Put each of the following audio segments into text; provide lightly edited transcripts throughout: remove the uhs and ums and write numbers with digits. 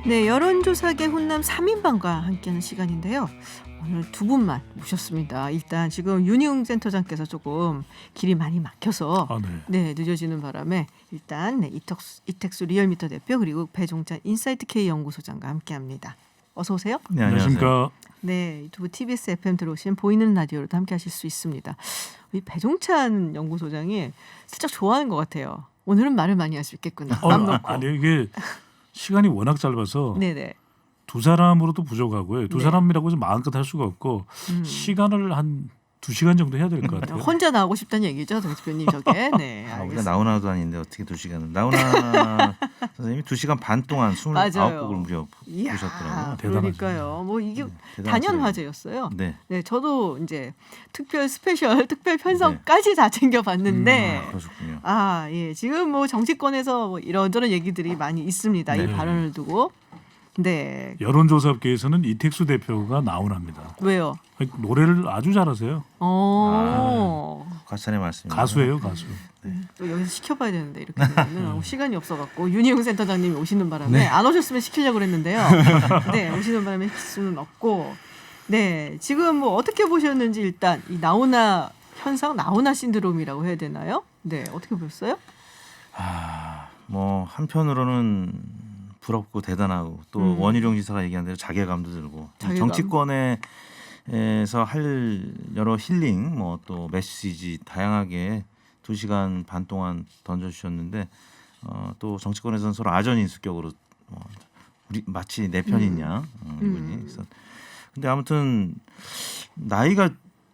네, 여론조사계 훈남 3인방과 함께하는 시간인데요. 오늘 두 분만 모셨습니다. 일단 지금 윤희웅 센터장께서 조금 길이 많이 막혀서 네, 늦어지는 바람에 일단 이택수 리얼미터 대표 그리고 배종찬 인사이트 K 연구소장과 함께합니다. 어서 오세요. 네, 안녕하십니까. 네, 유튜브 TBS FM 들어오시면 보이는 라디오로도 함께하실 수 있습니다. 이 배종찬 연구소장이 살짝 좋아하는 것 같아요. 오늘은 말을 많이 할 수 있겠구나. 맘 놓고. 아니 이게 시간이 워낙 짧아서 네네. 두 사람으로도 부족하고요. 두 네. 사람이라고 해서 마음껏 할 수가 없고 시간을 한 2시간 정도 해야 될 것 같아요. 혼자 나오고 싶다는 얘기죠, 정 대표님 저게. 네, 우리가 나훈아도 아닌데 어떻게 2시간은. 나훈아 선생님이 2시간 반 동안 29곡을 무려 부르셨더라고요. 그러니까요. 뭐 이게 대단하세요. 단연 화제였어요. 네. 네, 저도 이제 특별 스페셜 특별 편성까지 다 챙겨봤는데 그러셨군요. 예, 지금 뭐 정치권에서 뭐 이런저런 얘기들이 많이 있습니다. 네. 이 발언을 두고. 네. 여론조사업계에서는 이택수 대표가 나훈아입니다. 왜요? 노래를 아주 잘하세요. 과찬의 말씀입니다. 가수예요, 가수. 또 여기서 시켜봐야 되는데 이렇게 되면 시간이 없어갖고 윤희웅 센터장님이 오시는 바람에 안 오셨으면 시키려고 그랬는데요. 네, 오시는 바람에 시킬 수는 없고. 네, 지금 뭐 어떻게 보셨는지 일단 이 나훈아 현상, 나훈아 신드롬이라고 해야 되나요? 네, 어떻게 보셨어요? 뭐 한편으로는 부럽고 대단하고 또 원희룡 지사가 얘기한 대로 자괴감도 들고 정치권에서 할 여러 힐링 뭐 또 메시지 다양하게 2시간 반 동안 던져주셨는데 또 정치권에서는 서로 아전인수격으로 우리 마치 내 편인 양 이분이 있었. 근데 아무튼 나이가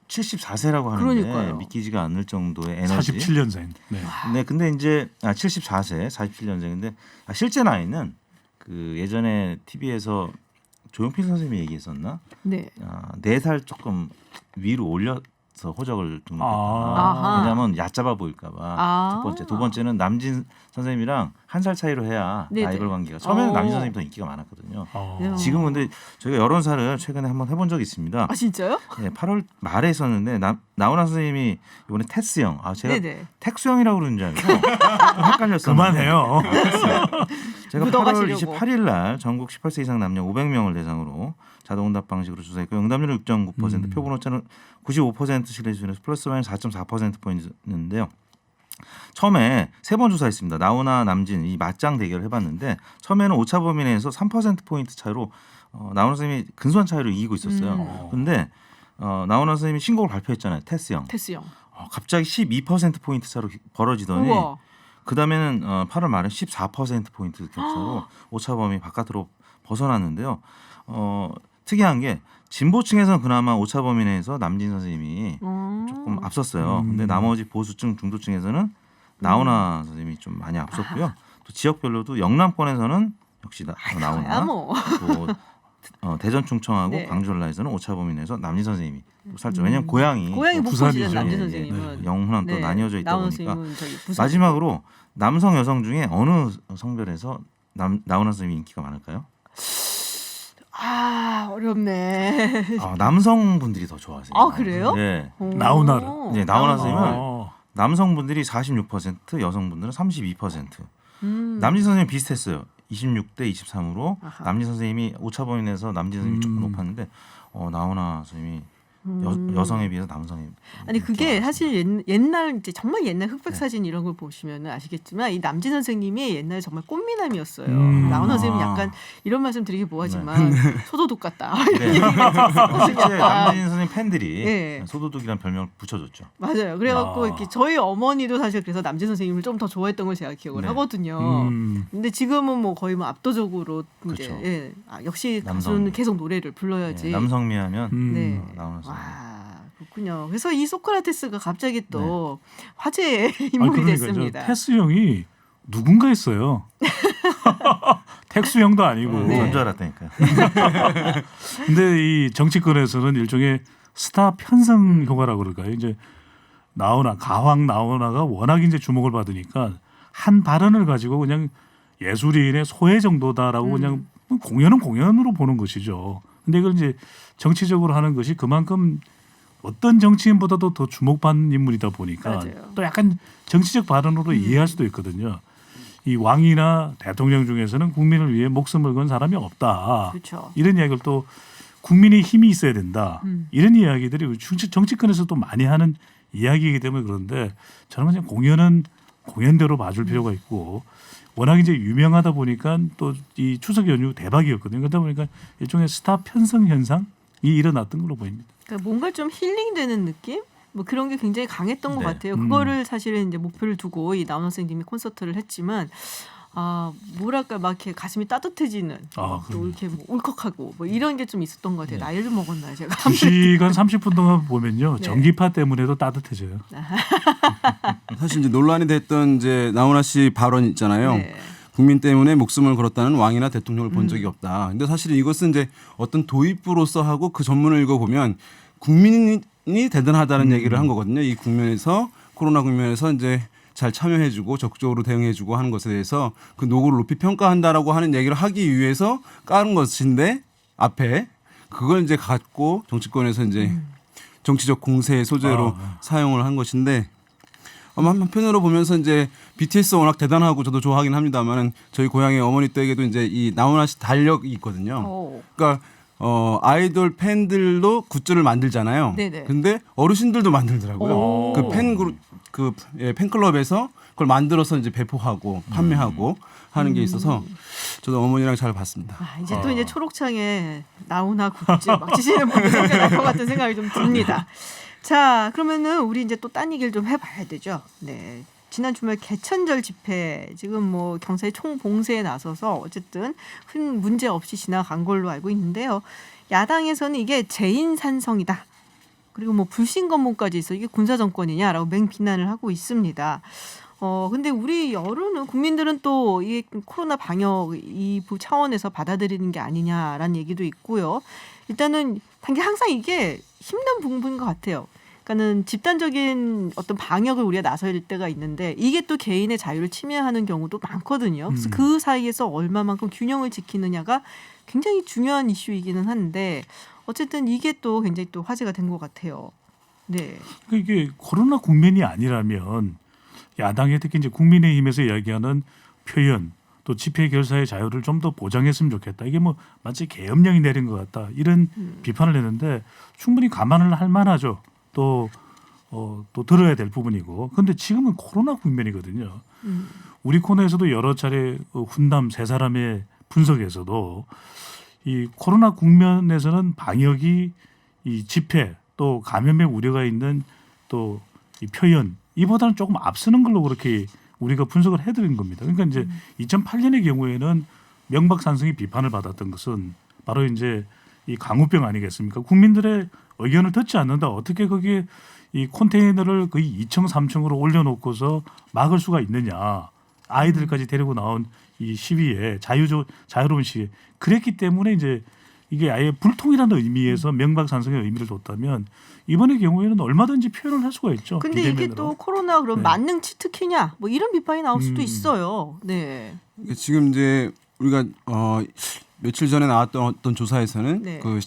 74세라고 하는데 그러니까요. 믿기지가 않을 정도의 에너지. 47년생. 네. 네, 근데 이제 74세, 47년생인데 실제 나이는 그 예전에 TV에서 조용필 선생님이 얘기했었나? 네. 4살 조금 위로 올려서 호적을 등록했다. 왜냐하면 얕잡아 보일까봐. 첫 번째, 두 번째는 남진 선생님이랑 1살 차이로 해야 네네. 라이벌 관계가. 처음에는 남진 선생님이 더 인기가 많았거든요. 지금은 근데 저희가 여론사를 최근에 한번 해본 적이 있습니다. 아 진짜요? 네, 8월 말에 했었는데 나훈아 선생님이 이번에 테스형, 제가 네네. 택수형이라고 그러는 줄 알고 좀 헷갈렸었는데. 그만해요. 제가 8월 묻어가시려고. 28일 날 전국 18세 이상 남녀 500명을 대상으로 자동응답 방식으로 조사했고 응답률은 6.9%, 표본 오차는 95% 신뢰 수준에서 플러스 마이너스 4.4%포인트였는데요. 처음에 3번 조사했습니다. 나훈아, 남진 이 맞짱 대결을 해봤는데 처음에는 오차 범위 내에서 3%포인트 차이로 나훈아 선생님이 근소한 차이로 이기고 있었어요. 그런데 나훈아 선생님이 신곡을 발표했잖아요. 테스형. 갑자기 12%포인트 차로 벌어지더니 우와. 그다음에는 8월 말에 14%포인트 격차로 오차 범위 바깥으로 벗어났는데요. 특이한 게 진보층에서는 그나마 오차 범위 내에서 남진 선생님이 조금 앞섰어요. 근데 나머지 보수층, 중도층에서는 나훈아 선생님이 좀 많이 앞섰고요. 또 지역별로도 영남권에서는 역시 나훈아, 뭐. 또 대전, 충청하고 네. 광주 전라에서는 오차 범위 내에서 남진 선생님이 또 살짝 왜냐면 고향이 목포시잖아요. 부산이죠. 남진 예, 선생님은. 영훈은 또 나뉘어져 있다 나훈아 보니까 선생님은 저기 부산. 마지막으로 남성 여성 중에 어느 성별에서 나훈아 선생님이 인기가 많을까요? 어렵네. 남성분들이 더 좋아하세요. 그래요? 네. 나훈아를. 네, 나훈아 선생님은 남성분들이 46%, 여성분들은 32%. 남진 선생님 비슷했어요. 26대 23으로 남진 선생님이 오차 범위 내에서 남진 선생님이 조금 높았는데 나훈아 선생님이 여성에 비해서 남성이 아니 그게 사실 옛날 이제 정말 옛날 흑백 사진 이런 걸 보시면 아시겠지만 이 남진 선생님이 옛날에 정말 꽃미남이었어요. 나훈아 선생님 약간 이런 말씀 드리기 뭐하지만 소도둑 같다. 네. 실제 남진 선생님 팬들이 네. 소도둑이라는 별명을 붙여줬죠. 맞아요. 그래갖고 이렇게 저희 어머니도 사실 그래서 남진 선생님을 좀 더 좋아했던 걸 제가 기억을 네. 하거든요. 근데 지금은 뭐 거의 뭐 압도적으로 이제 그렇죠. 역시 남성. 가수는 계속 노래를 불러야지. 네, 남성미하면 네. 나훈아 선생님. 그렇군요. 그래서 이 소크라테스가 갑자기 또 화제의 인물이 됐습니다. 테스 형이 누군가 했어요. 택수 형도 아니고. 뭔 줄 알았다니까요. 근데 이 정치권에서는 일종의 스타 편성 효과라고 그럴까요? 이제 가왕 나훈아가 워낙 이제 주목을 받으니까 한 발언을 가지고 그냥 예술인의 소외 정도다라고 그냥 공연은 공연으로 보는 것이죠. 근데 이걸 이제 정치적으로 하는 것이 그만큼 어떤 정치인보다도 더 주목받는 인물이다 보니까 맞아요. 또 약간 정치적 발언으로 이해할 수도 있거든요. 이 왕이나 대통령 중에서는 국민을 위해 목숨을 건 사람이 없다. 그렇죠. 이런 이야기를 또 국민의 힘이 있어야 된다. 이런 이야기들이 정치권에서도 많이 하는 이야기이기 때문에 그런데 저는 그냥 공연은 공연대로 봐줄 필요가 있고 워낙 이제 유명하다 보니까 또 이 추석 연휴 대박이었거든요. 그러다 보니까 일종의 스타 편성 현상이 일어났던 걸로 보입니다. 그러니까 뭔가 좀 힐링되는 느낌? 뭐 그런 게 굉장히 강했던 것 네. 같아요. 그거를 사실은 이제 목표를 두고 이 나훈아 선생님이 콘서트를 했지만 뭐랄까 막 이렇게 가슴이 따뜻해지는 또 그럼요. 이렇게 뭐 울컥하고 뭐 이런 게 좀 있었던 것 같아요. 네. 나이를 먹었나요, 제가? 2시간 30분 동안 보면요. 네. 전기파 때문에도 따뜻해져요. 사실 이제 논란이 됐던 이제 나훈아 씨 발언 있잖아요. 네. 국민 때문에 목숨을 걸었다는 왕이나 대통령을 본 적이 없다. 근데 사실 이것은 이제 어떤 도입부로서 하고 그 전문을 읽어보면 국민이 대단하다는 얘기를 한 거거든요. 이 국면에서 코로나 국면에서 이제 잘 참여해주고 적극적으로 대응해주고 하는 것에 대해서 그 노고를 높이 평가한다라고 하는 얘기를 하기 위해서 까는 것인데 앞에 그걸 이제 갖고 정치권에서 이제 정치적 공세의 소재로 사용을 한 것인데 한편으로 보면서 이제 BTS 워낙 대단하고 저도 좋아하긴 합니다만은 저희 고향의 어머니 댁에도 이제 이 나훈아 씨 달력이 있거든요. 그러니까 아이돌 팬들도 굿즈를 만들잖아요. 네네. 근데 어르신들도 만들더라고요. 그 팬그룹 팬클럽에서 그걸 만들어서 이제 배포하고 판매하고 하는 게 있어서 저도 어머니랑 잘 봤습니다. 이제 또 이제 초록창에 나훈아 굿즈 막 치시는 분들 생겨날 것 같은 생각이 좀 듭니다. 자, 그러면은 우리 이제 또 딴 얘기를 좀 해봐야 되죠. 네. 지난 주말 개천절 집회 지금 뭐 경사의 총봉쇄에 나서서 어쨌든 큰 문제 없이 지나간 걸로 알고 있는데요. 야당에서는 이게 재인산성이다. 그리고 뭐 불신 검문까지 있어 이게 군사 정권이냐라고 맹비난을 하고 있습니다. 근데 우리 여론은 국민들은 또 이 코로나 방역 이 차원에서 받아들이는 게 아니냐라는 얘기도 있고요. 일단은 단계 항상 이게 힘든 부분인 것 같아요. 그러니까는 집단적인 어떤 방역을 우리가 나설 때가 있는데 이게 또 개인의 자유를 침해하는 경우도 많거든요. 그래서 그 사이에서 얼마만큼 균형을 지키느냐가 굉장히 중요한 이슈이기는 한데 어쨌든 이게 또 굉장히 또 화제가 된 것 같아요. 네. 이게 코로나 국면이 아니라면 야당의 특히 이제 국민의힘에서 이야기하는 표현 또 집회 결사의 자유를 좀 더 보장했으면 좋겠다. 이게 뭐 마치 계엄령이 내린 것 같다. 이런 비판을 했는데 충분히 감안을 할 만하죠. 또 들어야 될 부분이고. 그런데 지금은 코로나 국면이거든요. 우리 코너에서도 여러 차례 훈남 세 사람의 분석에서도 이 코로나 국면에서는 방역이 이 집회 또 감염의 우려가 있는 또 이 표현 이보다는 조금 앞서는 걸로 그렇게 우리가 분석을 해드린 겁니다. 그러니까 이제 2008년의 경우에는 명박산성이 비판을 받았던 것은 바로 이제 이 강우병 아니겠습니까? 국민들의 의견을 듣지 않는다. 어떻게 거기에 이 컨테이너를 거의 2층, 3층으로 올려놓고서 막을 수가 있느냐? 아이들까지 데리고 나온 이 시위에 자유로운 시위. 그랬기 때문에 이제 이게 아예 불통이라는 의미에서 명박산성의 의미를 뒀다면 이번의 경우에는 얼마든지 표현을 할 수가 있죠. 근데 이게 비대면으로. 또 코로나 그럼 네. 만능 치트키냐? 뭐 이런 비판이 나올 수도 있어요. 네. 지금 이제 우리가 며칠 전에 나왔던 어떤 조사에서는 네. 그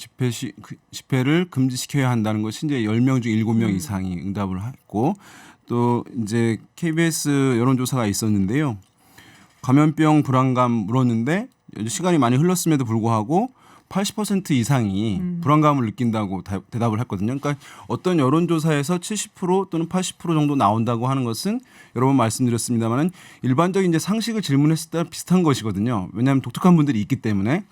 집회를 금지시켜야 한다는 것이 이제 10명 중 7명 이상이 응답을 했고 또 이제 KBS 여론조사가 있었는데요. 감염병 불안감 물었는데 시간이 많이 흘렀음에도 불구하고 80% 이상이 불안감을 느낀다고 대답을 했거든요. 그러니까 어떤 여론조사에서 70% 또는 80% 정도 나온다고 하는 것은 여러 번 말씀드렸습니다만은 일반적인 이제 상식을 질문했을 때랑 비슷한 것이거든요. 왜냐하면 독특한 분들이 있기 때문에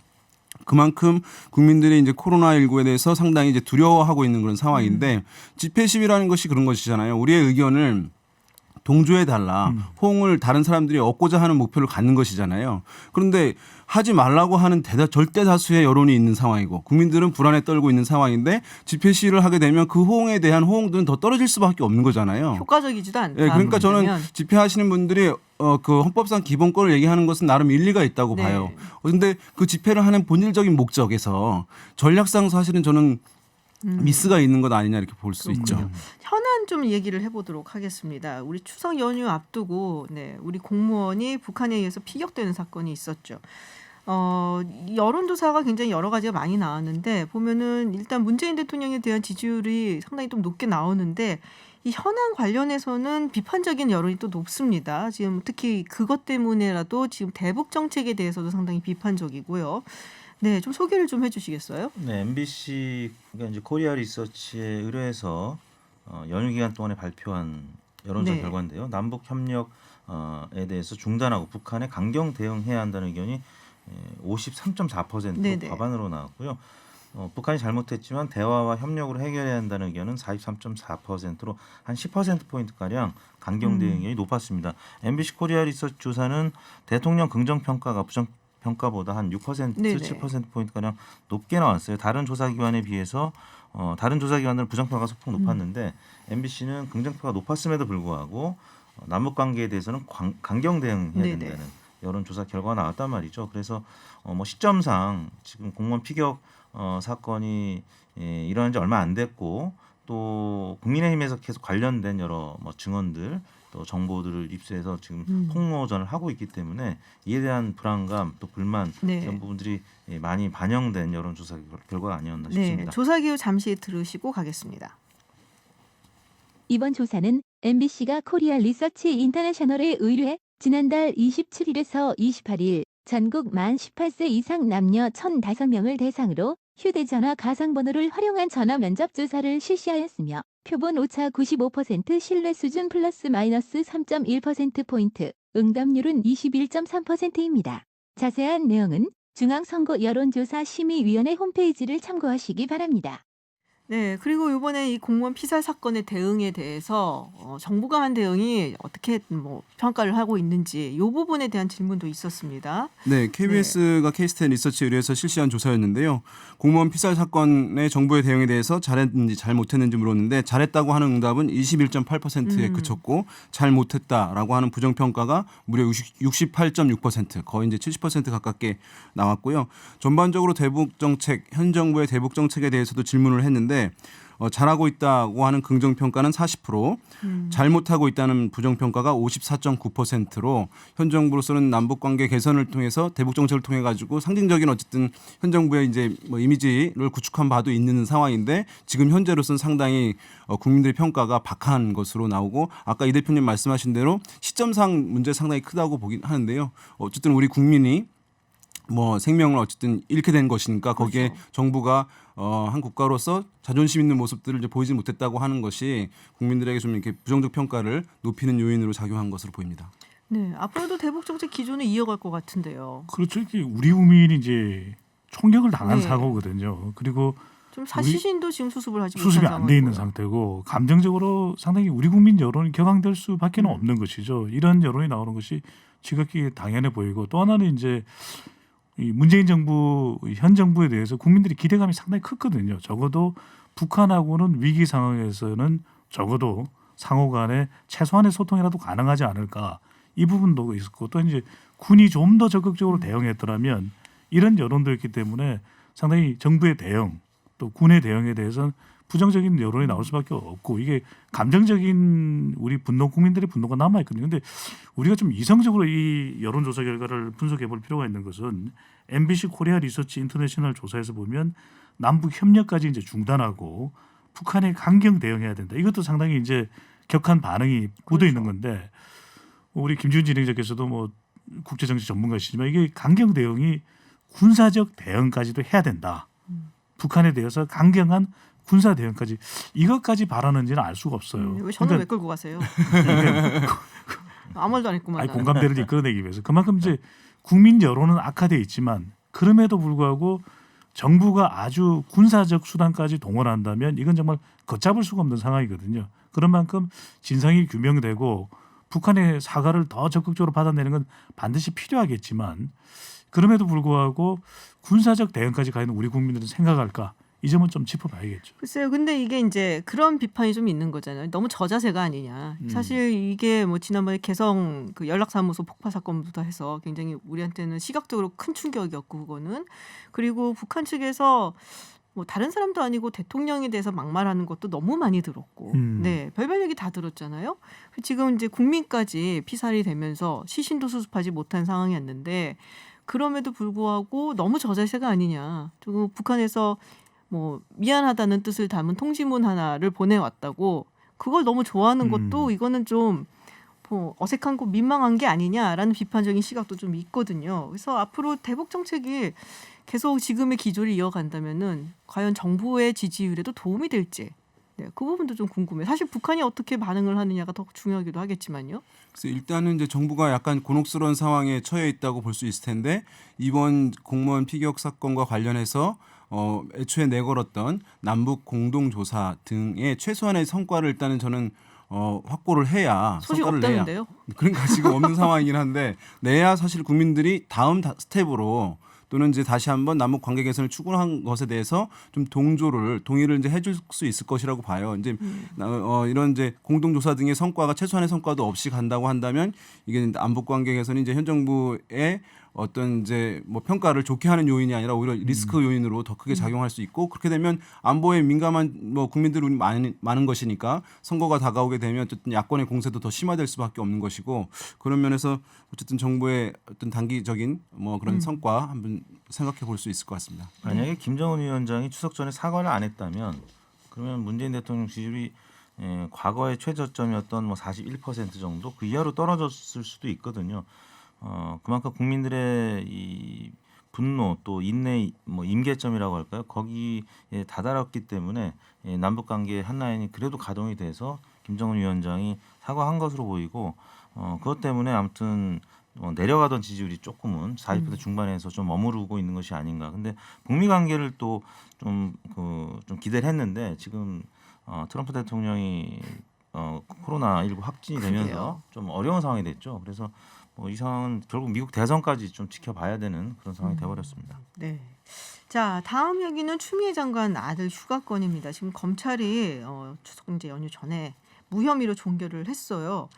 그만큼 국민들이 이제 코로나19에 대해서 상당히 이제 두려워하고 있는 그런 상황인데 집회 시위라는 것이 그런 것이잖아요. 우리의 의견을 동조해달라. 호응을 다른 사람들이 얻고자 하는 목표를 갖는 것이잖아요. 그런데 하지 말라고 하는 절대 다수의 여론이 있는 상황이고 국민들은 불안에 떨고 있는 상황인데 집회 시위를 하게 되면 그 호응에 대한 호응들은 더 떨어질 수밖에 없는 거잖아요. 효과적이지도 않다. 네, 그러니까 저는 집회하시는 분들이 그 헌법상 기본권을 얘기하는 것은 나름 일리가 있다고 네. 봐요. 그런데 그 집회를 하는 본질적인 목적에서 전략상 사실은 저는 미스가 있는 것 아니냐 이렇게 볼 수 있죠. 현안 좀 얘기를 해보도록 하겠습니다. 우리 추석 연휴 앞두고 우리 공무원이 북한에 의해서 피격되는 사건이 있었죠. 여론조사가 굉장히 여러 가지가 많이 나왔는데 보면은 일단 문재인 대통령에 대한 지지율이 상당히 좀 높게 나오는데 이 현안 관련해서는 비판적인 여론이 또 높습니다. 지금 특히 그것 때문에라도 지금 대북 정책에 대해서도 상당히 비판적이고요. 네, 좀 소개를 좀 해주시겠어요? 네, MBC가 이제 코리아 리서치에 의뢰해서 연휴 기간 동안에 발표한 여론조사 네. 결과인데요. 남북 협력에 대해서 중단하고 북한에 강경 대응해야 한다는 의견이 53.4% 네네. 과반으로 나왔고요. 북한이 잘못했지만 대화와 협력으로 해결해야 한다는 의견은 43.4%로 한 10%포인트 가량 강경 대응 의견이 높았습니다. MBC 코리아 리서치 조사는 대통령 긍정 평가가 부정 평가보다 한 6%, 네네. 7%포인트 가량 높게 나왔어요. 다른 조사 기관에 비해서 다른 조사 기관들은 부정 평가가 소폭 높았는데 MBC는 긍정 평가가 높았음에도 불구하고 남북 관계에 대해서는 강경 대응해야 네네. 된다는 여론조사 결과가 나왔단 말이죠. 그래서 뭐 시점상 지금 공무원 피격 사건이 일어난 지 얼마 안 됐고 또 국민의힘에서 계속 관련된 여러 뭐 증언들 또 정보들을 입수해서 지금 폭로전을 하고 있기 때문에 이에 대한 불안감 또 불만 네. 이런 부분들이 많이 반영된 여론조사 결과가 아니었나 네, 싶습니다. 조사 기후 잠시 들으시고 가겠습니다. 이번 조사는 MBC가 코리아 리서치 인터내셔널에 의뢰해 지난달 27일에서 28일 전국 만 18세 이상 남녀 1,005명을 대상으로 휴대전화 가상번호를 활용한 전화 면접 조사를 실시하였으며 표본 오차 95% 신뢰 수준 플러스 마이너스 3.1%포인트, 응답률은 21.3%입니다. 자세한 내용은 중앙선거 여론조사 심의위원회 홈페이지를 참고하시기 바랍니다. 네, 그리고 이번에 이 공무원 피살 사건의 대응에 대해서 정부가 한 대응이 어떻게 뭐 평가를 하고 있는지 이 부분에 대한 질문도 있었습니다. 네, KBS가 K-스텐 리서치에 의해서 실시한 조사였는데요. 공무원 피살 사건의 정부의 대응에 대해서 잘했는지 잘못했는지 물었는데 잘했다고 하는 응답은 21.8%에 그쳤고 잘못했다라고 하는 부정평가가 무려 68.6%, 거의 이제 70% 가깝게 나왔고요. 전반적으로 대북 정책, 현 정부의 대북 정책에 대해서도 질문을 했는데 잘하고 있다고 하는 긍정평가는 40%, 잘못하고 있다는 부정평가가 54.9%로 현 정부로서는 남북관계 개선을 통해서 대북 정책을 통해 가지고 상징적인 어쨌든 현 정부의 이제 뭐 이미지를 구축한 바도 있는 상황인데 지금 현재로서는 상당히 국민들의 평가가 박한 것으로 나오고 아까 이 대표님 말씀하신 대로 시점상 문제 상당히 크다고 보긴 하는데요. 어쨌든 우리 국민이 뭐 생명을 어쨌든 잃게 된 것이니까 거기에 그렇죠. 정부가 한 국가로서 자존심 있는 모습들을 이제 보이지 못했다고 하는 것이 국민들에게 좀 이렇게 부정적 평가를 높이는 요인으로 작용한 것으로 보입니다. 네, 앞으로도 대북 정책 기조는 이어갈 것 같은데요. 그렇죠. 이게 우리 국민이 이제 총격을 당한 네. 사고거든요. 그리고 좀 사시신도 지금 수습을 하지 수습이 못한 안 돼 있는 상황이고요. 상태고 감정적으로 상당히 우리 국민 여론이 격앙될 수밖에 는 없는 것이죠. 이런 여론이 나오는 것이 지극히 당연해 보이고 또 하나는 이제 이 문재인 정부 현 정부에 대해서 국민들이 기대감이 상당히 컸거든요. 적어도 북한하고는 위기 상황에서는 적어도 상호간에 최소한의 소통이라도 가능하지 않을까 이 부분도 있었고 또 이제 군이 좀 더 적극적으로 대응했더라면 이런 여론도 있기 때문에 상당히 정부의 대응 또 군의 대응에 대해서는 부정적인 여론이 나올 수밖에 없고 이게 감정적인 우리 분노 국민들의 분노가 남아 있거든요. 그런데 우리가 좀 이성적으로 이 여론조사 결과를 분석해 볼 필요가 있는 것은 MBC 코리아 리서치 인터내셔널 조사에서 보면 남북 협력까지 이제 중단하고 북한에 강경 대응해야 된다. 이것도 상당히 이제 격한 반응이 묻어 있는 건데 우리 김준 진행자께서도 뭐 국제정치 전문가시지만 이게 강경 대응이 군사적 대응까지도 해야 된다. 북한에 대해서 강경한 군사 대응까지 이것까지 바라는지는 알 수가 없어요. 왜 저는 왜 끌고 가세요? 아무 말도 안 했구만. 아니, 나는. 공감대를 이끌어내기 위해서 그만큼 이제 국민 여론은 악화돼 있지만 그럼에도 불구하고 정부가 아주 군사적 수단까지 동원한다면 이건 정말 걷잡을 수가 없는 상황이거든요. 그런 만큼 진상이 규명되고 북한의 사과를 더 적극적으로 받아내는 건 반드시 필요하겠지만 그럼에도 불구하고 군사적 대응까지 가 있는 우리 국민들은 생각할까? 이 점은 좀 짚어봐야겠죠. 글쎄요. 근데 이게 이제 그런 비판이 좀 있는 거잖아요. 너무 저자세가 아니냐. 사실 이게 뭐 지난번에 개성 그 연락사무소 폭파 사건부터 해서 굉장히 우리한테는 시각적으로 큰 충격이었고 그거는 그리고 북한 측에서 뭐 다른 사람도 아니고 대통령에 대해서 막말하는 것도 너무 많이 들었고, 네 별별 얘기 다 들었잖아요. 지금 이제 국민까지 피살이 되면서 시신도 수습하지 못한 상황이었는데 그럼에도 불구하고 너무 저자세가 아니냐. 또 북한에서 뭐 미안하다는 뜻을 담은 통지문 하나를 보내왔다고 그걸 너무 좋아하는 것도 이거는 좀 뭐 어색한 거 민망한 게 아니냐라는 비판적인 시각도 좀 있거든요. 그래서 앞으로 대북 정책이 계속 지금의 기조를 이어간다면은 과연 정부의 지지율에도 도움이 될지 네, 그 부분도 좀 궁금해요. 사실 북한이 어떻게 반응을 하느냐가 더 중요하기도 하겠지만요. 그래서 일단은 이제 정부가 약간 곤혹스러운 상황에 처해 있다고 볼 수 있을 텐데 이번 공무원 피격 사건과 관련해서 애초에 내걸었던 남북 공동조사 등의 최소한의 성과를 일단은 저는 확보를 해야 소식 성과를 없다는데요. 내야 그러니까 지금 없는 상황이긴 한데 내야 사실 국민들이 다음 스텝으로 또는 이제 다시 한번 남북 관계 개선을 추구한 것에 대해서 좀 동의를 이제 해줄 수 있을 것이라고 봐요. 이제 이런 이제 공동조사 등의 성과가 최소한의 성과도 없이 간다고 한다면 이게 남북 관계 개선이 이제 현 정부의 어떤 이제 뭐 평가를 좋게 하는 요인이 아니라 오히려 리스크 요인으로 더 크게 작용할 수 있고 그렇게 되면 안보에 민감한 뭐 국민들이 많은 것이니까 선거가 다가오게 되면 어쨌든 야권의 공세도 더 심화될 수밖에 없는 것이고 그런 면에서 어쨌든 정부의 어떤 단기적인 뭐 그런 성과 한번 생각해 볼 수 있을 것 같습니다. 만약에 김정은 위원장이 추석 전에 사과를 안 했다면 그러면 문재인 대통령 지지율이 과거의 최저점이었던 뭐 41% 정도 그 이하로 떨어졌을 수도 있거든요. 그만큼 국민들의 이 분노 또 인내 뭐 임계점이라고 할까요? 거기에 다다랐기 때문에 남북 관계 한 라인이 그래도 가동이 돼서 김정은 위원장이 사과한 것으로 보이고 그것 때문에 아무튼 내려가던 지지율이 조금은 40% 중반에서 좀 머무르고 있는 것이 아닌가. 근데 북미 관계를 또 좀 기대를 했는데 지금 트럼프 대통령이 코로나19 확진이 되면서 그래요. 좀 어려운 상황이 됐죠. 그래서 이 상황은 결국 미국 대선까지 좀 지켜봐야 되는 그런 상황이 돼버렸습니다. 네. 자, 다음 얘기는 추미애 장관 아들 휴가권입니다. 지금 검찰이 추석 이제 연휴 전에 무혐의로 종결을 했어요.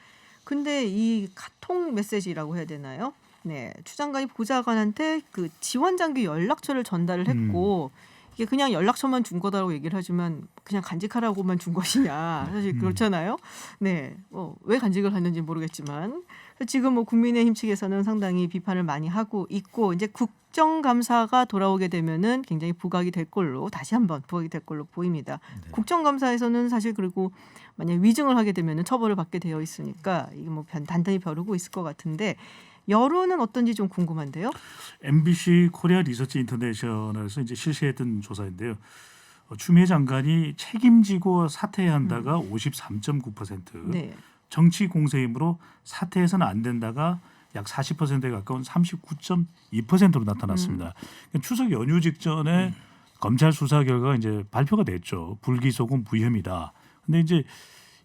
근데 이 카톡 메시지라고 해야 되나요? 네, 추 장관이 보좌관한테 그 지원 장기 연락처를 전달을 했고 이게 그냥 연락처만 준 거다라고 얘기를 하지만 그냥 간직하라고만 준 것이냐 사실 그렇잖아요. 네, 왜 간직을 했는지 모르겠지만 지금 뭐 국민의힘 측에서는 상당히 비판을 많이 하고 있고 이제 국정감사가 돌아오게 되면은 굉장히 부각이 될 걸로 다시 한번 부각이 될 걸로 보입니다. 네. 국정감사에서는 사실 그리고 만약 위증을 하게 되면은 처벌을 받게 되어 있으니까 이게 뭐 단단히 벼르고 있을 것 같은데 여론은 어떤지 좀 궁금한데요. MBC 코리아 리서치 인터내셔널에서 이제 실시했던 조사인데요. 추미애 장관이 책임지고 사퇴해야 한다가 53.9%, 네. 정치 공세임으로 사퇴해서는 안 된다가 약 40%에 가까운 39.2%로 나타났습니다. 그러니까 추석 연휴 직전에 검찰 수사 결과가 이제 발표가 됐죠. 불기소금 무혐의다. 근데 이제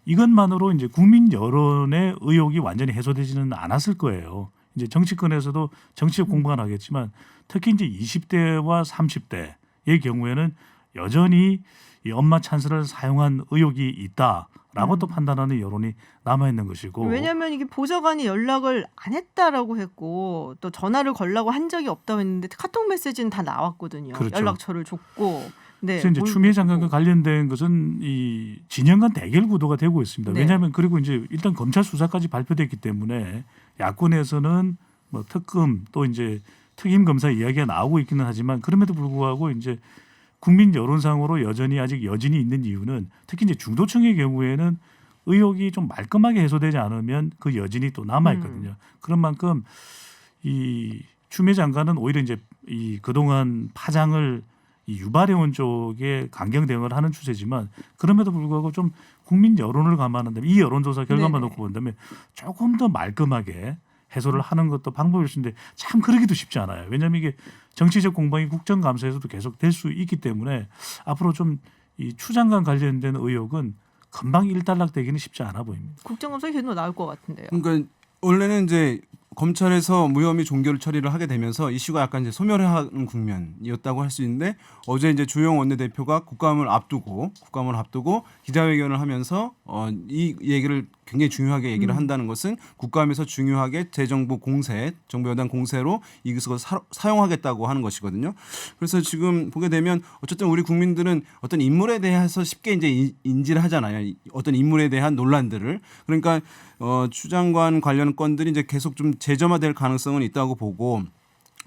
이것만으로 이제 국민 여론의 의혹이 완전히 해소되지는 않았을 거예요. 이제 정치권에서도 정치적 공방은 하겠지만 특히 이제 20대와 30대의 경우에는 여전히 이 엄마 찬스를 사용한 의혹이 있다라고 또 판단하는 여론이 남아 있는 것이고. 왜냐하면 이게 보좌관이 연락을 안 했다라고 했고 또 전화를 걸라고 한 적이 없다고 했는데 카톡 메시지는 다 나왔거든요. 그렇죠. 연락처를 줬고. 네. 그래서 이제 추미애 장관과 관련된 것은 이 진영 간 대결 구도가 되고 있습니다. 네. 왜냐하면 그리고 이제 일단 검찰 수사까지 발표됐기 때문에 야권에서는 뭐 특검 또 이제 특임 검사 이야기가 나오고 있기는 하지만 그럼에도 불구하고 이제 국민 여론상으로 여전히 아직 여진이 있는 이유는 특히 이제 중도층의 경우에는 의혹이 좀 말끔하게 해소되지 않으면 그 여진이 또 남아 있거든요. 그런 만큼 이 추미애 장관은 오히려 이제 이 그동안 파장을 이 유발해온 쪽에 강경 대응을 하는 추세지만 그럼에도 불구하고 좀 국민 여론을 감안한다면 이 여론조사 결과만 네네. 놓고 본다면 조금 더 말끔하게 해소를 하는 것도 방법일 수 있는데 참 그러기도 쉽지 않아요. 왜냐하면 이게 정치적 공방이 국정감사에서도 계속 될 수 있기 때문에 앞으로 좀 이 추 장관 관련된 의혹은 금방 일단락되기는 쉽지 않아 보입니다. 국정감사 계속 나올 것 같은데요. 그러니까 원래는 이제 검찰에서 무혐의 종결 처리를 하게 되면서 이슈가 약간 이제 소멸하는 국면이었다고 할 수 있는데 어제 이제 주영 원내대표가 국감을 앞두고 기자회견을 하면서 이 얘기를 굉장히 중요하게 얘기를 한다는 것은 국감에서 중요하게 재정부 공세, 정부 여당 공세로 이것을 사용하겠다고 하는 것이거든요. 그래서 지금 보게 되면 어쨌든 우리 국민들은 어떤 인물에 대해서 쉽게 이제 인지를 하잖아요. 어떤 인물에 대한 논란들을. 그러니까 추 장관 관련 건들이 이제 계속 좀 재점화될 가능성은 있다고 보고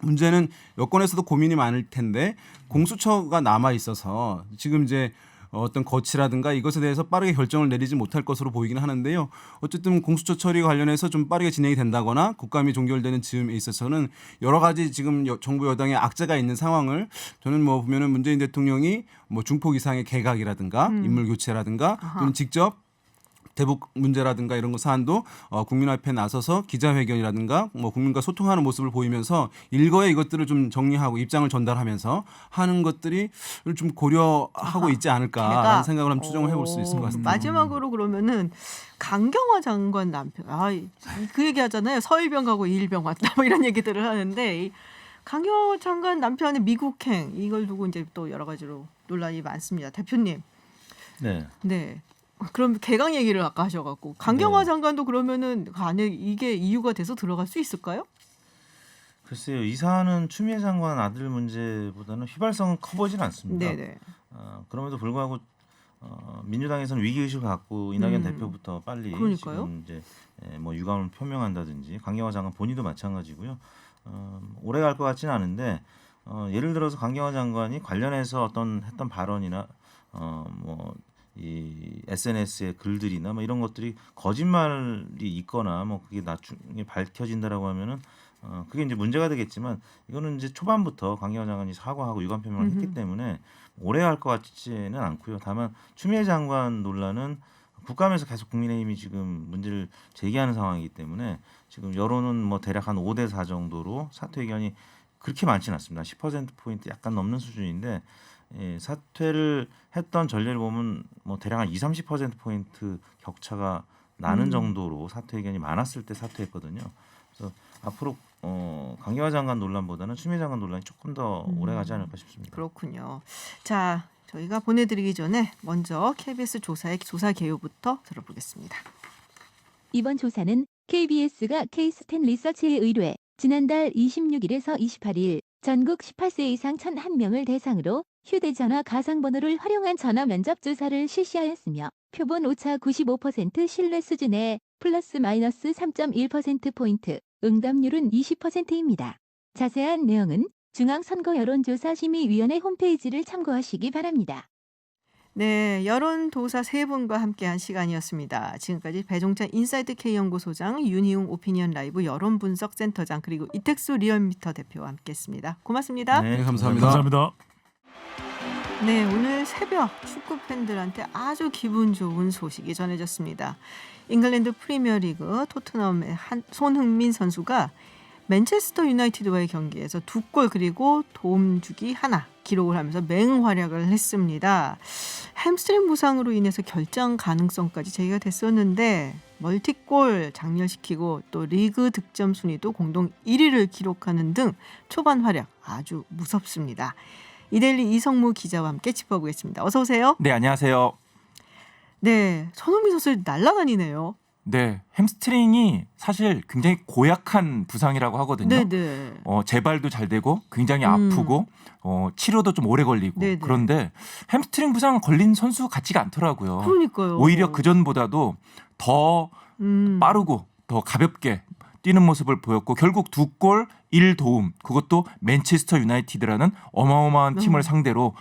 문제는 여권에서도 고민이 많을 텐데 공수처가 남아 있어서 지금 이제 어떤 거치라든가 이것에 대해서 빠르게 결정을 내리지 못할 것으로 보이긴 하는데요. 어쨌든 공수처 처리 관련해서 좀 빠르게 진행이 된다거나 국감이 종결되는 즈음에 있어서는 여러 가지 지금 정부 여당의 악재가 있는 상황을 저는 뭐 보면은 문재인 대통령이 뭐 중폭 이상의 개각이라든가 인물 교체라든가 또는 직접 대북 문제라든가 이런 거 사안도 국민 앞에 나서서 기자회견이라든가 뭐 국민과 소통하는 모습을 보이면서 일거에 이것들을 좀 정리하고 입장을 전달하면서 하는 것들이 좀 고려하고 있지 않을까라는 생각을 한번 추정을 해볼 수 있을 것 같습니다. 마지막으로 그러면은 강경화 장관 남편 그 얘기 하잖아요. 서일병 가고 이일병 왔다 뭐 이런 얘기들을 하는데 이 강경화 장관 남편의 미국행 이걸 두고 이제 또 여러 가지로 논란이 많습니다. 대표님. 네. 네. 그럼 개강 얘기를 아까 하셔갖고 강경화 네. 장관도 그러면은 안에 이게 이유가 돼서 들어갈 수 있을까요? 글쎄요. 이 사안은 추미애 장관 아들 문제보다는 휘발성은 커보진 않습니다. 네네. 그럼에도 불구하고 민주당에서는 위기의식을 갖고 이낙연 대표부터 빨리 그러니까요. 지금 이제 뭐 유감을 표명한다든지 강경화 장관 본인도 마찬가지고요. 오래 갈 것 같지는 않은데 예를 들어서 강경화 장관이 관련해서 어떤 했던 발언이나 뭐 이 SNS의 글들이나 뭐 이런 것들이 거짓말이 있거나 뭐 그게 나중에 밝혀진다라고 하면은 그게 이제 문제가 되겠지만 이거는 이제 초반부터 강경화 장관이 사과하고 유감 표명을 했기 때문에 오래 갈 것 같지는 않고요. 다만 추미애 장관 논란은 국감에서 계속 국민의힘이 지금 문제를 제기하는 상황이기 때문에 지금 여론은 뭐 대략 한 5대4 정도로 사퇴 의견이 그렇게 많지는 않습니다. 10%포인트 약간 넘는 수준인데 사퇴를 했던 전례를 보면 뭐 대략 한 20-30%포인트 격차가 나는 정도로 사퇴 의견이 많았을 때 사퇴했거든요. 그래서 앞으로 강경화 장관 논란보다는 추미애 장관 논란이 조금 더 오래 가지 않을까 싶습니다. 그렇군요. 자, 저희가 보내드리기 전에 먼저 KBS 조사의 조사 개요부터 들어보겠습니다. 이번 조사는 KBS가 K-스탠 리서치에 의뢰해 지난달 26일에서 28일 전국 18세 이상 1,001명을 대상으로 휴대전화 가상번호를 활용한 전화 면접 조사를 실시하였으며 표본 오차 95% 신뢰 수준에 플러스 마이너스 3.1%포인트, 응답률은 20%입니다. 자세한 내용은 중앙선거여론조사심의위원회 홈페이지를 참고하시기 바랍니다. 네, 여론조사 세 분과 함께한 시간이었습니다. 지금까지 배종찬 인사이트 K연구소장, 윤희웅 오피니언 라이브 여론분석센터장 그리고 이택수 리얼미터 대표와 함께했습니다. 고맙습니다. 네, 감사합니다. 감사합니다. 네, 오늘 새벽 축구 팬들한테 아주 기분 좋은 소식이 전해졌습니다. 잉글랜드 프리미어리그 토트넘의 손흥민 선수가 맨체스터 유나이티드와의 경기에서 2골 그리고 도움 주기 하나 기록을 하면서 맹활약을 했습니다. 햄스트링 부상으로 인해서 결장 가능성까지 제기가 됐었는데 멀티골 장렬시키고 또 리그 득점 순위도 공동 1위를 기록하는 등 초반 활약 아주 무섭습니다. 이데일리 이성무 기자와 함께 짚어보겠습니다. 어서 오세요. 네, 안녕하세요. 네, 손흥민 선수 날아다니네요. 네, 햄스트링이 사실 굉장히 고약한 부상이라고 하거든요. 네네. 재발도 잘 되고 굉장히 아프고 치료도 좀 오래 걸리고 네네. 그런데 햄스트링 부상 걸린 선수 같지가 않더라고요. 그러니까요. 오히려 그 전보다도 더 빠르고 더 가볍게 뛰는 모습을 보였고 결국 2골 1도움 그것도 맨체스터 유나이티드라는 어마어마한 팀을 상대로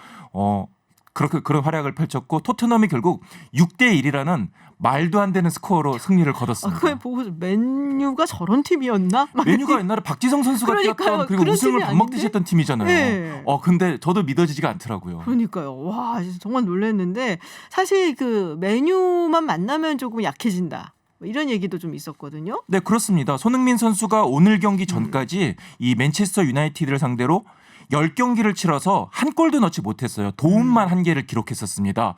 그렇게 그런 활약을 펼쳤고 토트넘이 결국 6대1이라는 말도 안 되는 스코어로 승리를 거뒀습니다. 그걸 보고 맨유가 저런 팀이었나? 맨유가 옛날에 박지성 선수가 그러니까요. 뛰었던 그리고 그런 우승을 팀이 밥 먹듯이 아닌데? 했던 팀이잖아요. 네. 근데 저도 믿어지지가 않더라고요. 그러니까요. 와, 정말 놀랐는데 사실 그 맨유만 만나면 조금 약해진다. 이런 얘기도 좀 있었거든요. 네, 그렇습니다. 손흥민 선수가 오늘 경기 전까지 이 맨체스터 유나이티드를 상대로 10경기를 치러서 한 골도 넣지 못했어요. 도움만 한 개를 기록했었습니다.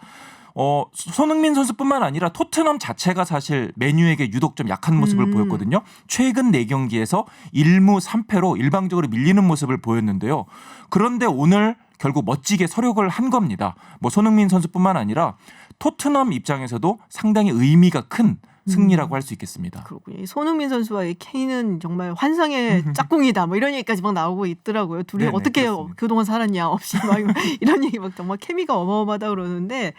손흥민 선수뿐만 아니라 토트넘 자체가 사실 맨유에게 유독 좀 약한 모습을 보였거든요. 최근 4경기에서 1무 3패로 일방적으로 밀리는 모습을 보였는데요. 그런데 오늘 결국 멋지게 서력을 한 겁니다. 뭐 손흥민 선수뿐만 아니라 토트넘 입장에서도 상당히 의미가 큰 승리라고 할 수 있겠습니다. 그렇군요. 손흥민 선수와의 케인은 정말 환상의 짝꿍이다. 뭐 이런 얘기까지 막 나오고 있더라고요. 둘이 네네, 어떻게 그렇습니다. 그동안 살았냐 없이 막 이런 얘기 막 정말 케미가 어마어마하다 그러는데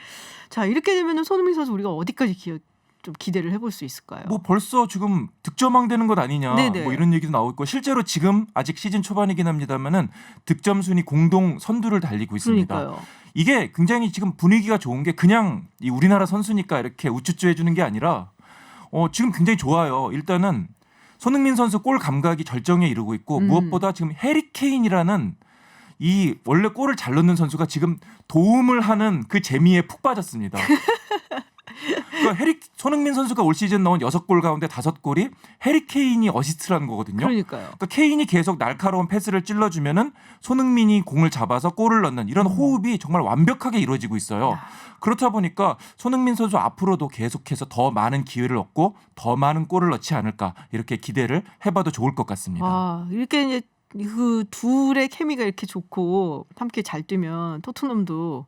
자 이렇게 되면은 손흥민 선수 우리가 어디까지 좀 기대를 해볼 수 있을까요? 뭐 벌써 지금 득점왕 되는 것 아니냐 네네. 뭐 이런 얘기도 나오고 있고 실제로 지금 아직 시즌 초반이긴 합니다만은 득점 순위 공동 선두를 달리고 있습니다. 그러니까요. 이게 굉장히 지금 분위기가 좋은 게 그냥 이 우리나라 선수니까 이렇게 우쭈쭈 해주는 게 아니라 지금 굉장히 좋아요. 일단은 손흥민 선수 골 감각이 절정에 이르고 있고 무엇보다 지금 해리 케인이라는 이 원래 골을 잘 넣는 선수가 지금 도움을 하는 그 재미에 푹 빠졌습니다. 그러니까 손흥민 선수가 올 시즌 넣은 6골 가운데 5골이 해리 케인이 어시스트라는 거거든요. 그러니까요. 그러니까 케인이 계속 날카로운 패스를 찔러주면은 손흥민이 공을 잡아서 골을 넣는 이런 호흡이 정말 완벽하게 이루어지고 있어요. 그렇다 보니까 손흥민 선수 앞으로도 계속해서 더 많은 기회를 얻고 더 많은 골을 넣지 않을까 이렇게 기대를 해봐도 좋을 것 같습니다. 아, 이렇게 이제 그 둘의 케미가 이렇게 좋고 함께 잘 뛰면 토트넘도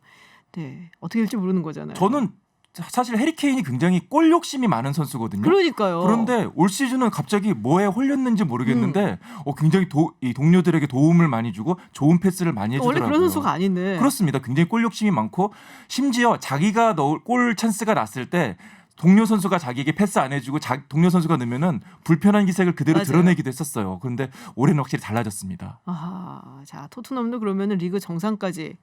네, 어떻게 될지 모르는 거잖아요. 저는 사실 해리 케인이 굉장히 골 욕심이 많은 선수거든요. 그러니까요. 그런데 올 시즌은 갑자기 뭐에 홀렸는지 모르겠는데 굉장히 이 동료들에게 도움을 많이 주고 좋은 패스를 많이 원래 해주더라고요. 그런 선수가 아닌데. 그렇습니다. 굉장히 골 욕심이 많고 심지어 자기가 넣을 골 찬스가 났을 때 동료 선수가 자기에게 패스 안 해주고 동료 선수가 넣으면은 불편한 기색을 그대로 맞아요. 드러내기도 했었어요. 그런데 올해는 확실히 달라졌습니다. 아하, 자 토트넘도 그러면은 리그 정상까지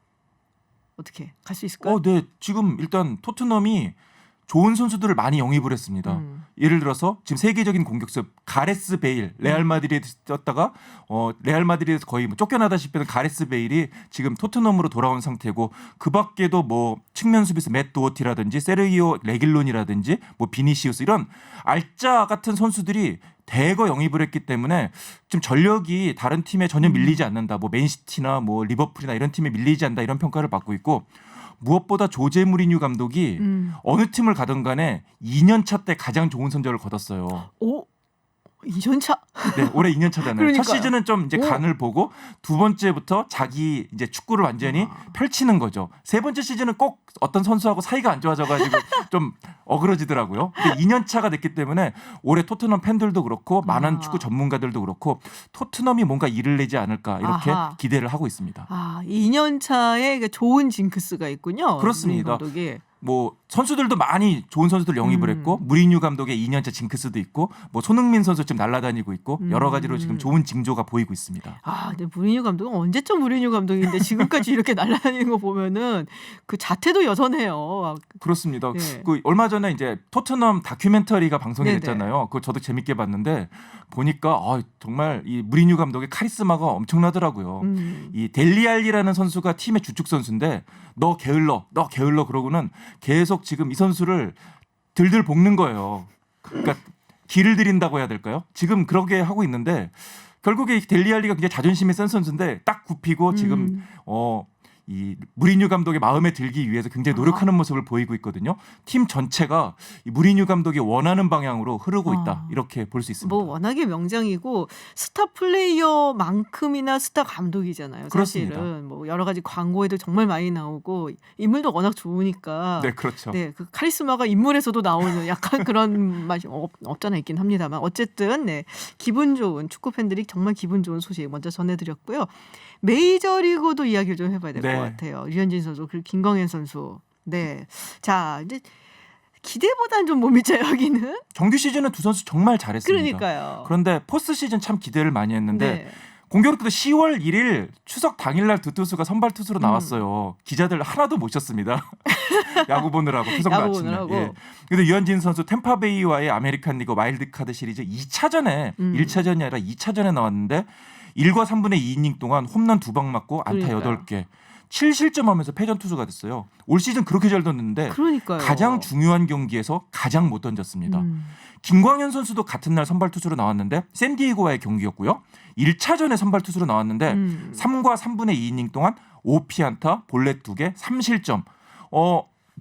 어떻게 갈 수 있을까요? 네. 지금 일단 토트넘이 좋은 선수들을 많이 영입을 했습니다. 예를 들어서 지금 세계적인 공격수 가레스 베일 레알 마드리드에 뛰었다가 레알 마드리드에서 거의 뭐 쫓겨나다시피 하는 가레스 베일이 지금 토트넘으로 돌아온 상태고 그 밖에도 뭐 측면 수비수 맷 도어티라든지 세르기오 레길론이라든지 뭐 비니시우스 이런 알짜 같은 선수들이 대거 영입을 했기 때문에 좀 전력이 다른 팀에 전혀 밀리지 않는다. 뭐 맨시티나 뭐 리버풀이나 이런 팀에 밀리지 않는다 이런 평가를 받고 있고 무엇보다 조제 무리뉴 감독이 어느 팀을 가든 간에 2년차 때 가장 좋은 성적을 거뒀어요. 오, 2년차? 네, 올해 2년 차잖아요. 그러니까요. 첫 시즌은 좀 이제 간을 보고 두 번째부터 자기 이제 축구를 완전히 펼치는 거죠. 세 번째 시즌은 꼭 어떤 선수하고 사이가 안 좋아져가지고 좀 어그러지더라고요. 근데 2년 차가 됐기 때문에 올해 토트넘 팬들도 그렇고 많은 축구 전문가들도 그렇고 토트넘이 뭔가 일을 내지 않을까 이렇게 아하. 기대를 하고 있습니다. 아, 2년 차에 좋은 징크스가 있군요. 그렇습니다. 무리뉴 감독이. 뭐 선수들도 많이 좋은 선수들 영입을 했고 무리뉴 감독의 2년차 징크스도 있고 뭐 손흥민 선수 지금 날아다니고 있고 여러 가지로 지금 좋은 징조가 보이고 있습니다. 아, 근데 무리뉴 감독은 언제쯤 무리뉴 감독인데 지금까지 이렇게 날아다니는 거 보면은 그 자태도 여전해요. 그렇습니다. 네. 그 얼마 전에 이제 토트넘 다큐멘터리가 방송이 됐잖아요. 그거 저도 재밌게 봤는데 보니까 정말 이 무리뉴 감독의 카리스마가 엄청나더라고요. 이 델리알리라는 선수가 팀의 주축 선수인데 너 게을러 그러고는 계속 지금 이 선수를 들들 볶는 거예요. 그러니까 기를 들인다고 해야 될까요? 지금 그렇게 하고 있는데 결국에 델리알리가 굉장히 자존심이 센 선수인데 딱 굽히고 지금 이 무리뉴 감독의 마음에 들기 위해서 굉장히 노력하는 모습을 보이고 있거든요. 팀 전체가 이 무리뉴 감독이 원하는 방향으로 흐르고 있다. 이렇게 볼 수 있습니다. 뭐 워낙에 명장이고 스타 플레이어만큼이나 스타 감독이잖아요. 그렇습니다. 사실은 뭐 여러 가지 광고에도 정말 많이 나오고 인물도 워낙 좋으니까. 네, 그렇죠. 네, 그 카리스마가 인물에서도 나오는 약간 그런 맛이 없잖아 있긴 합니다만 어쨌든 네, 기분 좋은 축구 팬들이 정말 기분 좋은 소식 먼저 전해드렸고요. 메이저리그도 이야기를 좀 해봐야 될 것 네. 같아요. 류현진 선수 그리고 김광현 선수. 네, 자 이제 기대보다는 좀 못 미쳐요 여기는. 정규 시즌은 두 선수 정말 잘했습니다. 그러니까요. 그런데 포스트 시즌 참 기대를 많이 했는데 네. 공교롭게도 10월 1일 추석 당일날 두 투수가 선발 투수로 나왔어요. 기자들 하나도 못 쉬었습니다. 야구 보느라고 추석 야구 아침에. 보느라고. 예. 근데 유현진 선수 템파베이와의 아메리칸 리그 와일드카드 시리즈 2차전에 1차전이 아니라 2차전에 나왔는데 1과 3분의 2이닝 동안 홈런 2방 맞고 안타 그러니까요. 8개. 7실점하면서 패전 투수가 됐어요. 올 시즌 그렇게 잘 던졌는데 그러니까요. 가장 중요한 경기에서 가장 못 던졌습니다. 김광현 선수도 같은 날 선발 투수로 나왔는데 샌디에이고와의 경기였고요. 1차전에 선발 투수로 나왔는데 3과 3분의 2이닝 동안 5피안타, 볼넷 2개, 3실점.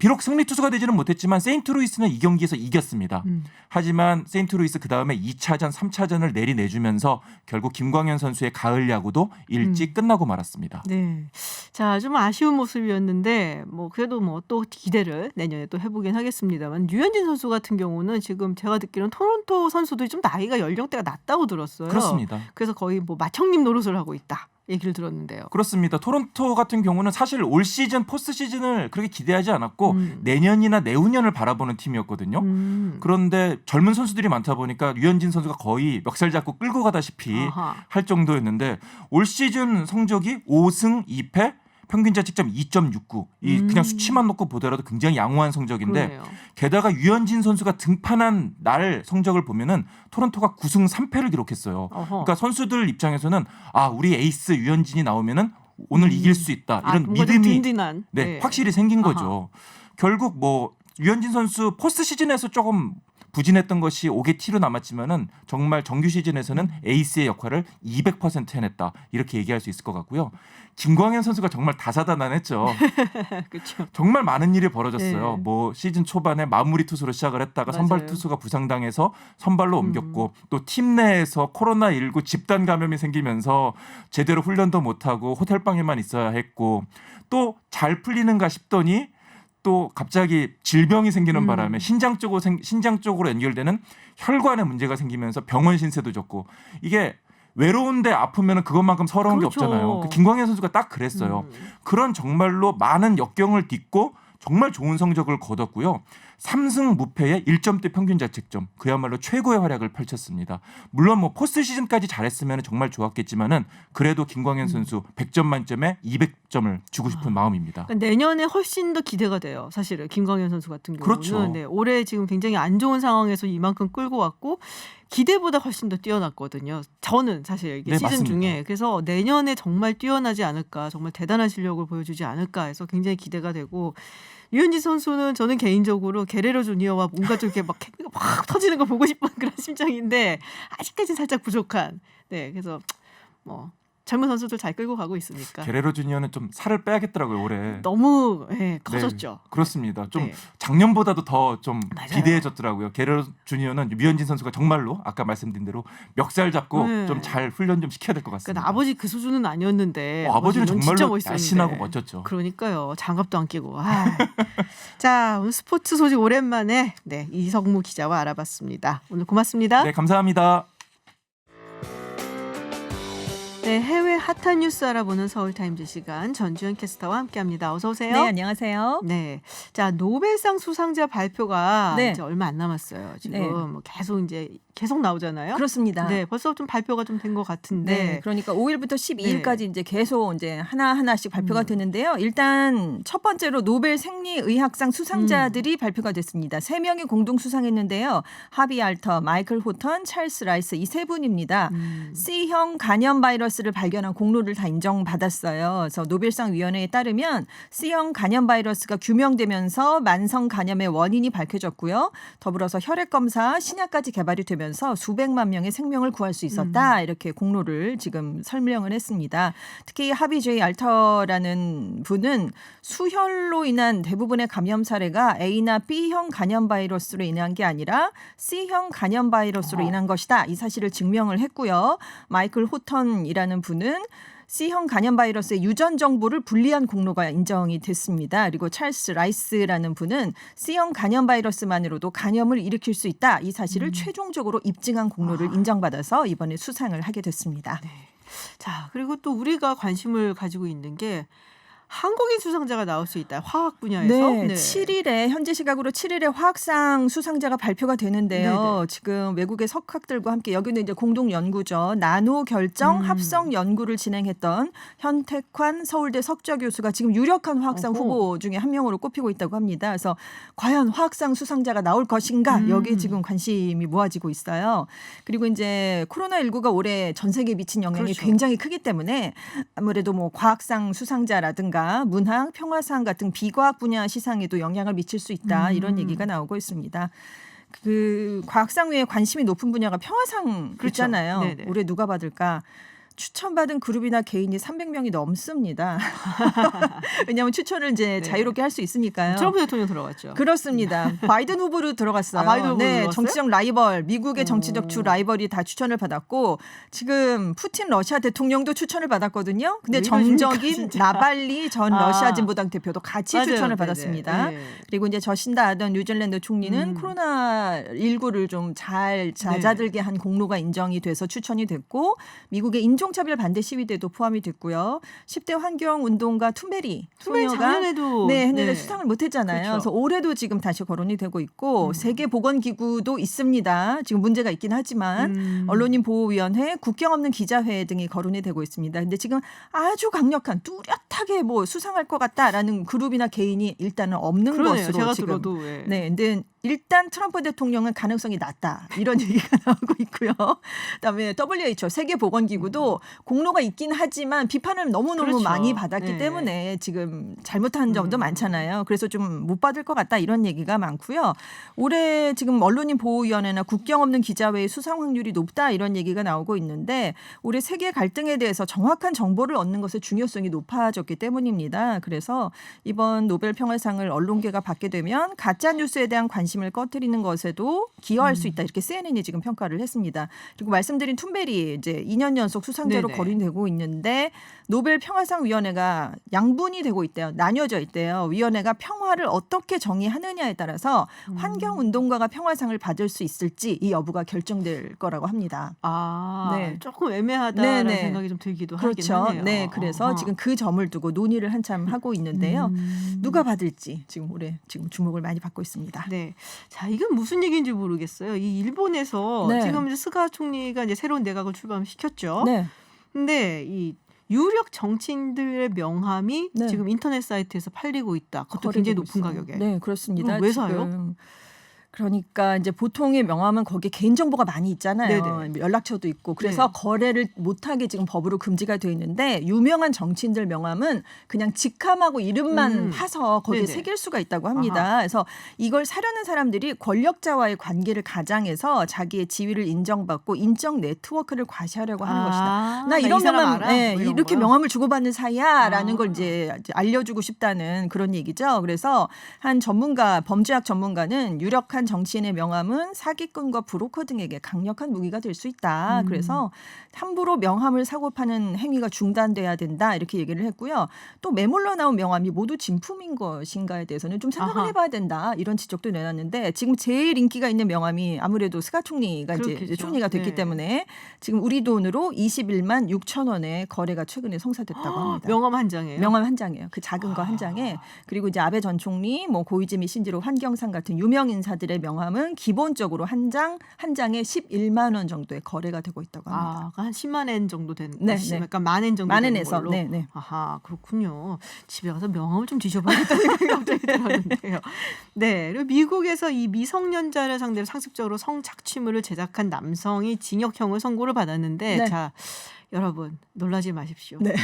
비록 승리 투수가 되지는 못했지만 세인트루이스는 이 경기에서 이겼습니다. 하지만 세인트루이스 그다음에 2차전, 3차전을 내리내주면서 결국 김광현 선수의 가을 야구도 일찍 끝나고 말았습니다. 네. 자, 좀 아쉬운 모습이었는데 뭐 그래도 뭐 또 기대를 내년에 또 해보긴 하겠습니다만 류현진 선수 같은 경우는 지금 제가 듣기로는 토론토 선수들이 좀 나이가 연령대가 낮다고 들었어요. 그렇습니다. 그래서 거의 뭐 마청님 노릇을 하고 있다. 얘기를 들었는데요. 그렇습니다. 토론토 같은 경우는 사실 올 시즌 포스트 시즌을 그렇게 기대하지 않았고 내년이나 내후년을 바라보는 팀이었거든요. 그런데 젊은 선수들이 많다 보니까 류현진 선수가 거의 멱살 잡고 끌고 가다시피 아하. 할 정도였는데 올 시즌 성적이 5승 2패 평균 자책점 2.69. 이 그냥 수치만 놓고 보더라도 굉장히 양호한 성적인데 그러네요. 게다가 유현진 선수가 등판한 날 성적을 보면은 토론토가 9승 3패를 기록했어요. 어허. 그러니까 선수들 입장에서는 아, 우리 에이스 유현진이 나오면은 오늘 이길 수 있다. 이런 뭔가 좀 믿음이 든든한. 네, 확실히 생긴 아하. 거죠. 결국 뭐 유현진 선수 포스트 시즌에서 조금 부진했던 것이 5개 T로 남았지만은 정말 정규 시즌에서는 에이스의 역할을 200% 해냈다. 이렇게 얘기할 수 있을 것 같고요. 김광현 선수가 정말 다사다난했죠. 그렇죠. 정말 많은 일이 벌어졌어요. 네. 뭐 시즌 초반에 마무리 투수로 시작을 했다가 맞아요. 선발 투수가 부상당해서 선발로 옮겼고 또 팀 내에서 코로나19 집단 감염이 생기면서 제대로 훈련도 못하고 호텔방에만 있어야 했고 또 잘 풀리는가 싶더니 또 갑자기 질병이 생기는 바람에 신장 쪽으로 연결되는 혈관에 문제가 생기면서 병원 신세도 졌고 이게 외로운데 아프면 그것만큼 서러운 그렇죠. 게 없잖아요. 김광현 선수가 딱 그랬어요. 그런 정말로 많은 역경을 딛고 정말 좋은 성적을 거뒀고요. 3승 무패에 1점대 평균 자책점. 그야말로 최고의 활약을 펼쳤습니다. 물론 뭐 포스트 시즌까지 잘했으면 정말 좋았겠지만은 그래도 김광현 선수 100점 만점에 200점을 주고 싶은 마음입니다. 그러니까 내년에 훨씬 더 기대가 돼요. 사실은 김광현 선수 같은 경우는 그렇죠. 네, 올해 지금 굉장히 안 좋은 상황에서 이만큼 끌고 왔고 기대보다 훨씬 더 뛰어났거든요. 저는 사실 이게 네, 시즌 맞습니다. 중에 그래서 내년에 정말 뛰어나지 않을까, 정말 대단한 실력을 보여주지 않을까 해서 굉장히 기대가 되고 류현진 선수는 저는 개인적으로 게레로 주니어와 뭔가 좀 이렇게 막 터지는 거 보고 싶은 그런 심정인데 아직까지는 살짝 부족한. 네, 그래서 뭐 젊은 선수들 잘 끌고 가고 있으니까. 게레로 주니어는 좀 살을 빼야겠더라고요 올해. 너무 커졌죠. 네, 그렇습니다. 좀 네. 작년보다도 더 좀 맞아요. 비대해졌더라고요. 게레로 주니어는 류현진 선수가 정말로 아까 말씀드린 대로 멱살 잡고 네. 좀 잘 훈련 좀 시켜야 될 것 같습니다. 그러니까 아버지 그 수준은 아니었는데 아버지는 아버지는 정말로 진짜 멋있었는데. 날씬하고 멋졌죠. 그러니까요. 장갑도 안 끼고. 자, 오늘 스포츠 소식 오랜만에 이성무 기자와 알아봤습니다. 오늘 고맙습니다. 네, 감사합니다. 네, 해외 핫한 뉴스 알아보는 서울타임즈 시간 전주현 캐스터와 함께합니다. 어서 오세요. 네, 안녕하세요. 네, 자 노벨상 수상자 발표가 네. 이제 얼마 안 남았어요. 지금 네. 뭐 계속 나오잖아요. 그렇습니다. 네, 벌써 좀 발표가 좀 된 것 같은데. 네, 그러니까 5일부터 12일까지 이제 계속 이제 하나하나씩 발표가 되는데요. 일단 첫 번째로 노벨 생리의학상 수상자들이 발표가 됐습니다. 3명이 공동 수상했는데요. 하비 알터, 마이클 호턴, 찰스 라이스 이 세 분입니다. C형 간염 바이러스를 발견한 공로를 다 인정받았어요. 그래서 노벨상 위원회에 따르면 C형 간염 바이러스가 규명되면서 만성 간염의 원인이 밝혀졌고요. 더불어서 혈액 검사, 신약까지 개발이 되면서 수백만 명의 생명을 구할 수 있었다. 이렇게 공로를 지금 설명을 했습니다. 특히 하비 제이 알터라는 분은 수혈로 인한 대부분의 감염 사례가 A나 B형 간염 바이러스로 인한 게 아니라 C형 간염 바이러스로 인한 것이다. 이 사실을 증명을 했고요. 마이클 호턴이라는 분은 C형 간염 바이러스의 유전 정보를 분리한 공로가 인정이 됐습니다. 그리고 찰스 라이스라는 분은 C형 간염 바이러스만으로도 간염을 일으킬 수 있다. 이 사실을 최종적으로 입증한 공로를 인정받아서 이번에 수상을 하게 됐습니다. 네. 자, 그리고 또 우리가 관심을 가지고 있는 게 한국인 수상자가 나올 수 있다. 화학 분야에서. 네, 7일에 현지 시각으로 7일에 화학상 수상자가 발표가 되는데요. 네네. 지금 외국의 석학들과 함께 여기는 이제 공동 연구죠. 나노 결정 합성 연구를 진행했던 현택환 서울대 석좌 교수가 지금 유력한 화학상 어허. 후보 중에 한 명으로 꼽히고 있다고 합니다. 그래서 과연 화학상 수상자가 나올 것인가 여기에 지금 관심이 모아지고 있어요. 그리고 이제 코로나19가 올해 전 세계에 미친 영향이 그렇죠. 굉장히 크기 때문에 아무래도 뭐 과학상 수상자라든가 문학, 평화상 같은 비과학 분야 시상에도 영향을 미칠 수 있다. 이런 얘기가 나오고 있습니다. 그 과학상 외에 관심이 높은 분야가 평화상 그렇죠. 있잖아요. 네네. 올해 누가 받을까? 추천받은 그룹이나 개인이 300명이 넘습니다. 왜냐하면 추천을 이제 자유롭게 할 수 있으니까요. 트럼프 대통령 들어갔죠. 그렇습니다. 바이든 후보로 들어갔어요. 아, 바이든 후보로 들어갔어요? 정치적 라이벌, 미국의 정치적 주 라이벌이 다 추천을 받았고 지금 푸틴 러시아 대통령도 추천을 받았거든요. 근데 왜 이러십니까, 정적인 진짜. 나발리 전 아. 러시아 진보당 대표도 같이 맞아요. 추천을 네네. 받았습니다. 네. 그리고 이제 저신다 아던 뉴질랜드 총리는 코로나19를 좀 잘 잦아들게 한 공로가 인정이 돼서 추천이 됐고 미국의 인종 인종차별 반대 시위대도 포함이 됐고요. 10대 환경운동가 툰베리 소녀가 작년에도 했는데 수상을 못했잖아요. 그렇죠. 그래서 올해도 지금 다시 거론이 되고 있고 세계보건기구도 있습니다. 지금 문제가 있긴 하지만 언론인보호위원회, 국경 없는 기자회 등이 거론이 되고 있습니다. 근데 지금 아주 강력한 뚜렷하게 뭐 수상할 것 같다라는 그룹이나 개인이 일단은 없는 그러네요. 것으로 제가 지금. 들어도 네, 근데 일단 트럼프 대통령은 가능성이 낮다 이런 얘기가 나오고 있고요. 그다음에 WHO 세계보건기구도 공로가 있긴 하지만 비판을 너무너무 그렇죠. 많이 받았기 네. 때문에 지금 잘못한 점도 많잖아요. 그래서 좀 못 받을 것 같다 이런 얘기가 많고요. 올해 지금 언론인보호위원회나 국경 없는 기자회의 수상 확률이 높다 이런 얘기가 나오고 있는데 올해 세계 갈등에 대해서 정확한 정보를 얻는 것의 중요성이 높아졌기 때문입니다. 그래서 이번 노벨 평화상을 언론계가 받게 되면 가짜 뉴스에 대한 관심을 꺼뜨리는 것에도 기여할 수 있다 이렇게 CNN이 지금 평가를 했습니다. 그리고 말씀드린 툰베리 이제 2년 연속 수상자로 네네. 거론되고 있는데 노벨 평화상 위원회가 양분이 되고 있대요. 나뉘어져 있대요. 위원회가 평화를 어떻게 정의하느냐에 따라서 환경 운동가가 평화상을 받을 수 있을지 이 여부가 결정될 거라고 합니다. 네. 조금 애매하다라는 네네. 생각이 좀 들기도 그렇죠. 하긴 하네요. 네, 그래서 어허. 지금 그 점을 두고 논의를 한참 하고 있는데요. 누가 받을지 지금 올해 지금 주목을 많이 받고 있습니다. 네. 자, 이건 무슨 얘기인지 모르겠어요. 이 일본에서 네. 지금 이제 스가 총리가 이제 새로운 내각을 출범시켰죠. 네. 근데 이 유력 정치인들의 명함이 네. 지금 인터넷 사이트에서 팔리고 있다. 그것도 거래되고 굉장히 높은 있어요. 가격에. 네, 그렇습니다. 왜 사요? 지금. 그러니까 이제 보통의 명함은 거기에 개인정보가 많이 있잖아요. 네네. 연락처도 있고. 그래서 네. 거래를 못하게 지금 법으로 금지가 되어 있는데 유명한 정치인들 명함은 그냥 직함하고 이름만 파서 거기에 네네. 새길 수가 있다고 합니다. 그래서 이걸 사려는 사람들이 권력자와의 관계를 가장해서 자기의 지위를 인정받고 인적 네트워크를 과시하려고 하는 것이다. 나 이런 사람 명함, 알아? 네, 뭐 이런 이렇게 거요? 명함을 주고받는 사이야라는 걸 이제 알려주고 싶다는 그런 얘기죠. 그래서 한 전문가, 범죄학 전문가는 유력한 정치인의 명함은 사기꾼과 브로커 등에게 강력한 무기가 될 수 있다. 그래서 함부로 명함을 사고 파는 행위가 중단돼야 된다. 이렇게 얘기를 했고요. 또 매몰로 나온 명함이 모두 진품인 것인가에 대해서는 좀 생각을 아하. 해봐야 된다. 이런 지적도 내놨는데 지금 제일 인기가 있는 명함이 아무래도 스가 총리가 이제 그렇겠죠. 총리가 됐기 네. 때문에 지금 우리 돈으로 21만 6천 원의 거래가 최근에 성사됐다고 합니다. 명함 한 장이에요. 명함 한 장이에요. 그 작은 거 한 장에. 그리고 이제 아베 전 총리, 뭐 고이즈미 신지로 환경상 같은 유명 인사들의 명함은 기본적으로 한 장에 11만 원 정도의 거래가 되고 있다고 합니다. 한 10만 엔 정도 된. 네, 약간 만 엔 정도 만 되는 엔에서. 걸로. 네, 네. 아하, 그렇군요. 집에 가서 명함을 좀 뒤져봐야겠다는 생각이 갑자기 들었는데요. 네, 그리고 미국에서 이 미성년자를 상대로 상습적으로 성착취물을 제작한 남성이 징역형을 선고를 받았는데, 네. 자, 여러분 놀라지 마십시오. 네.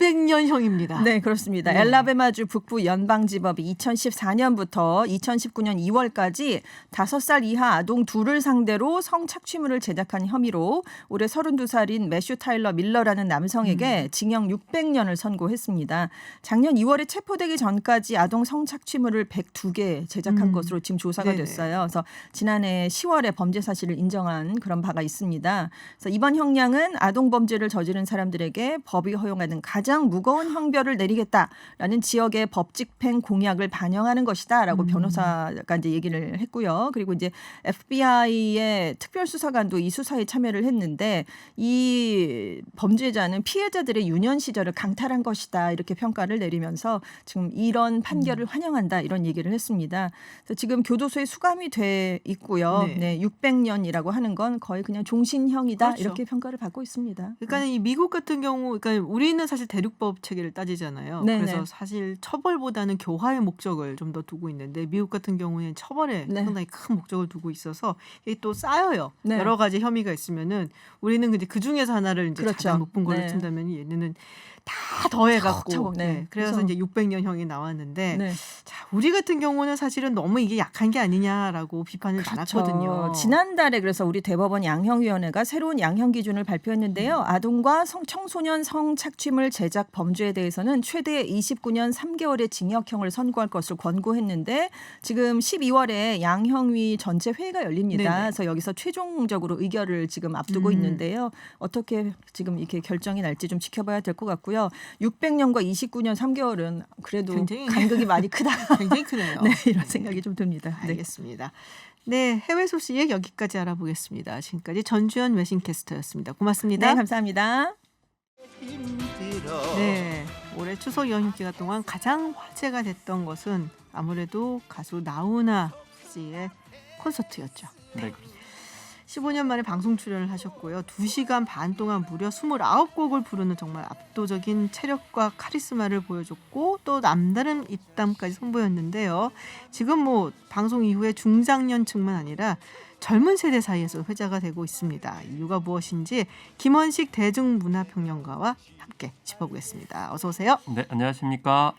600년형입니다. 네, 그렇습니다. 네. 엘라베마주 북부 연방지법이 2014년부터 2019년 2월까지 5살 이하 아동 둘을 상대로 성착취물을 제작한 혐의로 올해 32살인 매슈 타일러 밀러라는 남성에게 징역 600년을 선고했습니다. 작년 2월에 체포되기 전까지 아동 성착취물을 102개 제작한 것으로 지금 조사가 네네. 됐어요. 그래서 지난해 10월에 범죄 사실을 인정한 그런 바가 있습니다. 그래서 이번 형량은 아동 범죄를 저지른 사람들에게 법이 허용하는 가장 무거운 형벌을 내리겠다라는 지역의 법 집행 공약을 반영하는 것이다라고 변호사가 이제 얘기를 했고요. 그리고 이제 FBI의 특별수사관도 이 수사에 참여를 했는데 이 범죄자는 피해자들의 유년 시절을 강탈한 것이다 이렇게 평가를 내리면서 지금 이런 판결을 환영한다 이런 얘기를 했습니다. 그래서 지금 교도소에 수감이 돼 있고요. 네. 네, 600년이라고 하는 건 거의 그냥 종신형이다 그렇죠. 이렇게 평가를 받고 있습니다. 그러니까 이 미국 같은 경우, 그러니까 우리는 사실 대륙법 체계를 따지잖아요. 네네. 그래서 사실 처벌보다는 교화의 목적을 좀 더 두고 있는데 미국 같은 경우는 처벌에 네. 상당히 큰 목적을 두고 있어서 이게 또 쌓여요. 네. 여러 가지 혐의가 있으면은 우리는 이제 그 중에서 하나를 이제 그렇죠. 가장 높은 거를 네. 튼다면 얘네는 다 더해갖고 차곡차곡, 네. 그래서 그래서- 이제 600년형이 나왔는데 네. 자, 우리 같은 경우는 사실은 너무 이게 약한 게 아니냐라고 비판을 많았거든요. 지난달에 그래서 우리 대법원 양형위원회가 새로운 양형 기준을 발표했는데요. 아동과 청소년 성착취물 제작 범죄에 대해서는 최대 29년 3개월의 징역형을 선고할 것을 권고했는데 지금 12월에 양형위 전체 회의가 열립니다. 네네. 그래서 여기서 최종적으로 의결을 지금 앞두고 있는데요. 어떻게 지금 이렇게 결정이 날지 좀 지켜봐야 될 것 같고요. 600년과 29년 3개월은 그래도 굉장히- 간극이 많이 크다. 굉장히 크네요. 네, 이런 생각이 좀 듭니다. 네. 알겠습니다. 네, 해외 소식 여기까지 알아보겠습니다. 지금까지 전주현 외신캐스터였습니다. 고맙습니다. 네, 감사합니다. 네, 올해 추석 연휴 기간 동안 가장 화제가 됐던 것은 아무래도 가수 나훈아 씨의 콘서트였죠. 네, 그렇습니다. 15년 만에 방송 출연을 하셨고요. 2시간 반 동안 무려 29곡을 부르는 정말 압도적인 체력과 카리스마를 보여줬고 또 남다른 입담까지 선보였는데요. 지금 뭐 방송 이후에 중장년층만 아니라 젊은 세대 사이에서 회자가 되고 있습니다. 이유가 무엇인지 김원식 대중문화평론가와 함께 짚어보겠습니다. 어서 오세요. 네, 안녕하십니까?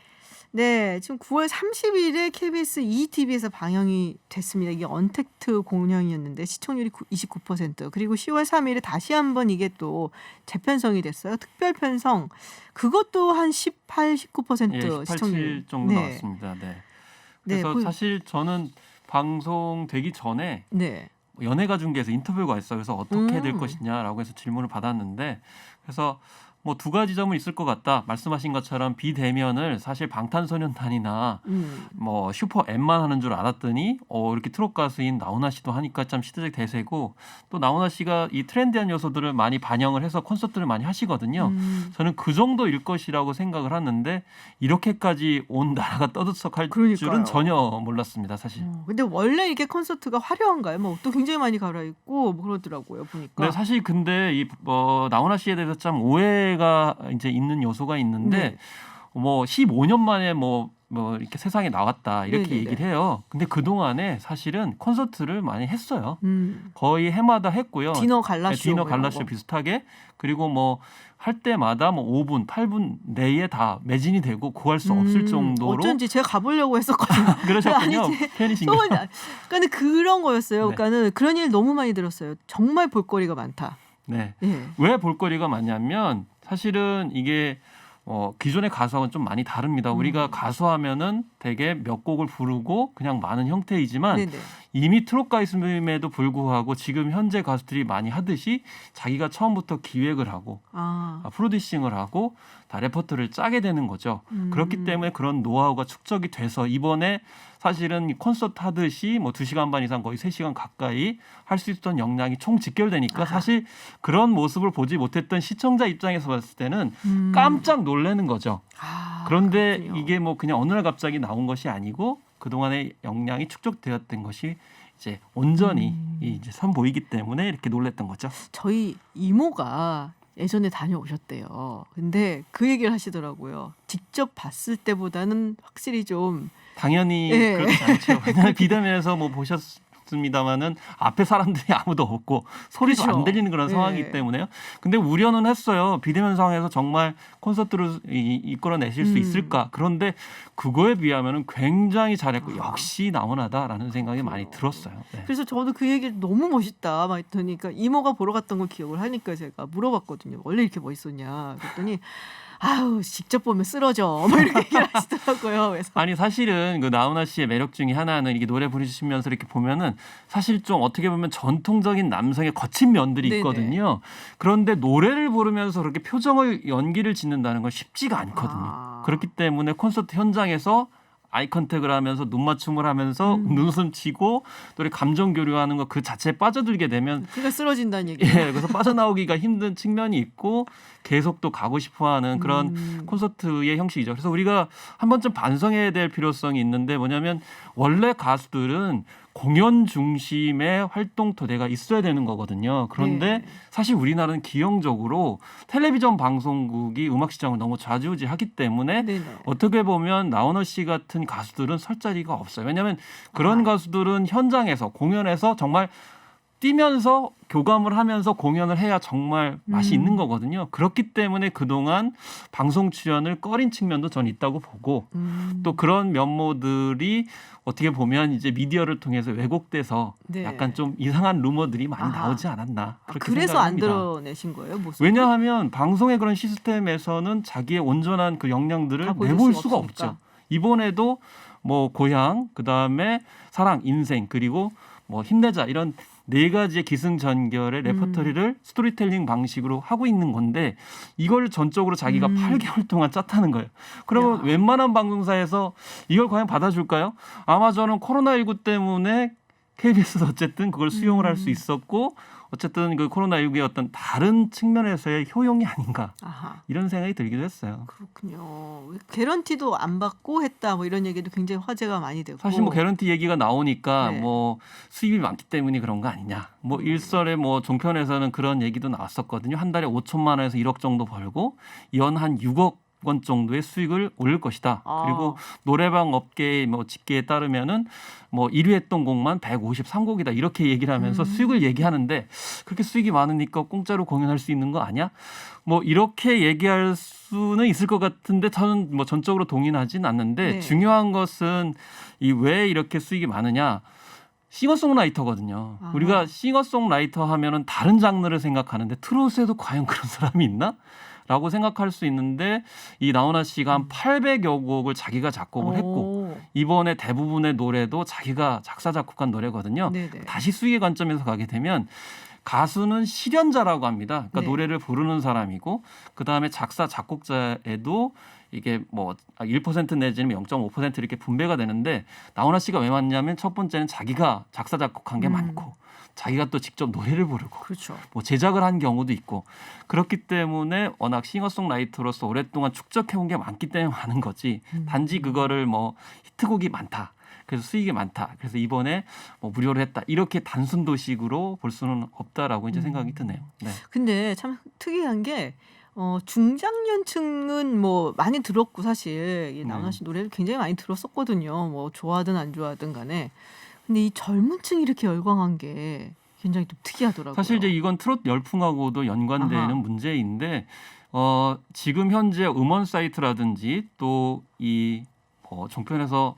네, 지금 9월 30일에 KBS ETV에서 방영이 됐습니다. 이게 언택트 공연이었는데 시청률이 29%. 그리고 10월 3일에 다시 한번 이게 또 재편성이 됐어요. 특별 편성. 그것도 한 18, 19% 예, 18, 시청률 7 정도 네. 나왔습니다. 네. 네, 그래서 사실 저는 방송 되기 전에 네. 연예가 중계에서 인터뷰가 있어요. 그래서 어떻게 될 음. 것이냐라고 해서 질문을 받았는데 그래서 뭐 두 가지 점은 있을 것 같다. 말씀하신 것처럼 비대면을 사실 방탄소년단이나 뭐 슈퍼 M만 하는 줄 알았더니 이렇게 트롯 가수인 나훈아 씨도 하니까 참 시대적 대세고 또 나훈아 씨가 이 트렌디한 요소들을 많이 반영을 해서 콘서트를 많이 하시거든요. 저는 그 정도일 것이라고 생각을 하는데 이렇게까지 온 나라가 떠들썩할 그러니까요. 줄은 전혀 몰랐습니다. 사실. 근데 원래 이게 콘서트가 화려한가요? 뭐 옷도 굉장히 많이 갈아입고 뭐 그러더라고요. 보니까. 네, 사실 근데 이 나훈아 씨에 대해서 참 오해가 이제 있는 요소가 있는데 네. 뭐 15년 만에 뭐 이렇게 세상에 나왔다 이렇게 네네네. 얘기를 해요. 근데 그 동안에 사실은 콘서트를 많이 했어요. 음. 거의 해마다 했고요. 디너 갈라쇼. 네, 디너 뭐 이런 갈라쇼 거. 비슷하게 그리고 뭐 할 때마다 뭐 5분, 8분 내에 다 매진이 되고 구할 수 없을 정도로 어쩐지 제가 가보려고 했었거든요. 그러셨군요. 아니지. 팬이신가요? 그러니까 그런 거였어요. 네. 그러니까는 그런 일 너무 많이 들었어요. 정말 볼거리가 많다. 네. 예. 왜 볼거리가 많냐면 사실은 이게 기존의 가수하고는 좀 많이 다릅니다. 우리가 가수하면은 되게 몇 곡을 부르고 그냥 많은 형태이지만 네네. 이미 트롯 가수임에도 불구하고 지금 현재 가수들이 많이 하듯이 자기가 처음부터 기획을 하고 프로듀싱을 하고 다 레퍼토리를 짜게 되는 거죠. 그렇기 때문에 그런 노하우가 축적이 돼서 이번에 사실은 콘서트 하듯이 뭐 2시간 반 이상 거의 3시간 가까이 할 수 있었던 역량이 총 직결되니까 사실 그런 모습을 보지 못했던 시청자 입장에서 봤을 때는 깜짝 놀라는 거죠. 그런데 그렇군요. 이게 뭐 그냥 어느 날 갑자기 나온 것이 아니고 그동안의 역량이 축적되었던 것이 이제 온전히 이제 선보이기 때문에 이렇게 놀랐던 거죠. 저희 이모가 예전에 다녀오셨대요. 근데 그 얘기를 하시더라고요. 직접 봤을 때보다는 확실히 좀 당연히 예. 그렇지 않죠. 왜냐하면 비대면에서 뭐 보셨습니다마는 앞에 사람들이 아무도 없고 소리도 그렇죠. 안 들리는 그런 예. 상황이기 때문에요. 근데 우려는 했어요. 비대면 상황에서 정말 콘서트를 이끌어내실 수 있을까? 그런데 그거에 비하면은 굉장히 잘했고 역시 나훈아다라는 생각이 많이 들었어요. 네. 그래서 저도 그 얘기를 너무 멋있다 막 했더니 그러니까 이모가 보러 갔던 걸 기억을 하니까 제가 물어봤거든요. 원래 이렇게 멋있었냐? 그랬더니 아우 직접 보면 쓰러져. 뭐 이렇게 얘기를 하시더라고요. 그래서 아니 사실은 그 나훈아 씨의 매력 중에 하나는 이게 노래 부르시면서 이렇게 보면은 사실 좀 어떻게 보면 전통적인 남성의 거친 면들이 네네. 있거든요. 그런데 노래를 부르면서 그렇게 표정을 연기를 짓는다는 건 쉽지가 않거든요. 그렇기 때문에 콘서트 현장에서 아이 컨택을 하면서 눈 맞춤을 하면서 눈웃음 치고 또 이렇게 감정 교류하는 거 그 자체에 빠져들게 되면 그러니까 쓰러진다는 얘기. 예, 그래서 빠져나오기가 힘든 측면이 있고 계속 또 가고 싶어하는 그런 콘서트의 형식이죠. 그래서 우리가 한 번쯤 반성해야 될 필요성이 있는데 뭐냐면 원래 가수들은 공연 중심의 활동 토대가 있어야 되는 거거든요. 그런데 네. 사실 우리나라는 기형적으로 텔레비전 방송국이 음악 시장을 너무 좌지우지하기 때문에 네네. 어떻게 보면 나훈아 씨 같은 가수들은 설 자리가 없어요. 왜냐하면 그런 가수들은 현장에서 공연에서 정말 뛰면서 교감을 하면서 공연을 해야 정말 맛이 있는 거거든요. 그렇기 때문에 그동안 방송 출연을 꺼린 측면도 저는 있다고 보고 또 그런 면모들이 어떻게 보면 이제 미디어를 통해서 왜곡돼서 네. 약간 좀 이상한 루머들이 많이 아하. 나오지 않았나. 그렇게 그래서 안 생각합니다. 드러내신 거예요? 모습을? 왜냐하면 방송의 그런 시스템에서는 자기의 온전한 그 역량들을 다 보여줄 내볼 수가 수가 없으니까. 없죠. 이번에도 뭐 고향, 그다음에 사랑, 인생 그리고 뭐 힘내자 이런 네 가지의 기승전결의 레퍼토리를 스토리텔링 방식으로 하고 있는 건데 이걸 전적으로 자기가 8개월 동안 짰다는 거예요. 그러면 웬만한 방송사에서 이걸 과연 받아줄까요? 아마 저는 코로나19 때문에 KBS도 어쨌든 그걸 수용을 할 수 있었고 어쨌든 그 코로나19의 어떤 다른 측면에서의 효용이 아닌가 아하. 이런 생각이 들기도 했어요. 그렇군요. 개런티도 안 받고 했다 뭐 이런 얘기도 굉장히 화제가 많이 되고. 사실 뭐 개런티 얘기가 나오니까 네. 뭐 수입이 많기 때문에 그런 거 아니냐. 뭐 일설에 뭐 종편에서는 그런 얘기도 나왔었거든요. 한 달에 5천만 원에서 1억 정도 벌고 연 한 6억 원 정도의 수익을 올릴 것이다. 아. 그리고 노래방 업계의 뭐 집계에 따르면은 뭐 1위 했던 곡만 153곡이다 이렇게 얘기를 하면서 수익을 얘기하는데 그렇게 수익이 많으니까 공짜로 공연할 수 있는 거 아니야? 뭐 이렇게 얘기할 수는 있을 것 같은데 저는 뭐 전적으로 동의하진 않는데 네. 중요한 것은 이 왜 이렇게 수익이 많으냐? 싱어송라이터거든요. 아. 우리가 싱어송라이터 하면은 다른 장르를 생각하는데 트롯에도 과연 그런 사람이 있나? 라고 생각할 수 있는데 이 나훈아 씨가 한 800여 곡을 자기가 작곡을 했고 오. 이번에 대부분의 노래도 자기가 작사 작곡한 노래거든요. 네네. 다시 수익의 관점에서 가게 되면 가수는 실현자라고 합니다. 그러니까 네. 노래를 부르는 사람이고 그다음에 작사 작곡자에도 이게 뭐 1% 내지는 0.5% 이렇게 분배가 되는데 나훈아 씨가 왜 많냐면 첫 번째는 자기가 작사 작곡한 게 많고 자기가 또 직접 노래를 부르고 그렇죠. 뭐 제작을 한 경우도 있고 그렇기 때문에 워낙 싱어송라이터로서 오랫동안 축적해온 게 많기 때문에 많은 거지 단지 그거를 뭐 히트곡이 많다. 그래서 수익이 많다. 그래서 이번에 뭐 무료로 했다. 이렇게 단순 도식으로 볼 수는 없다라고 이제 생각이 드네요. 네. 근데 참 특이한 게 중장년층은 뭐 많이 들었고 사실 이 나훈아 씨 노래를 굉장히 많이 들었었거든요. 뭐 좋아하든 안 좋아하든 간에. 근데 이 젊은 층이 이렇게 열광한 게 굉장히 좀 특이하더라고요. 사실 이제 이건 트롯 열풍하고도 연관되는 아하. 문제인데 지금 현재 음원 사이트라든지 또 이 종편에서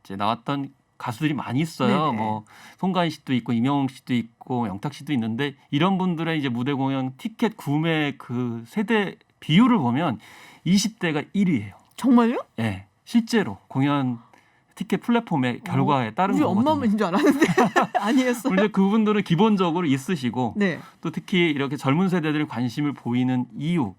이제 나왔던 가수들이 많이 있어요. 네네. 뭐 송가인 씨도 있고 임영웅 씨도 있고 영탁 씨도 있는데 이런 분들의 이제 무대 공연 티켓 구매 그 세대 비율을 보면 20대가 1위예요. 정말요? 예, 실제로 공연 티켓 플랫폼의 결과에 따른 우리 거거든요. 엄마인 줄 알았는데 아니었어요. 물론 그분들은 기본적으로 있으시고 네. 또 특히 이렇게 젊은 세대들이 관심을 보이는 이유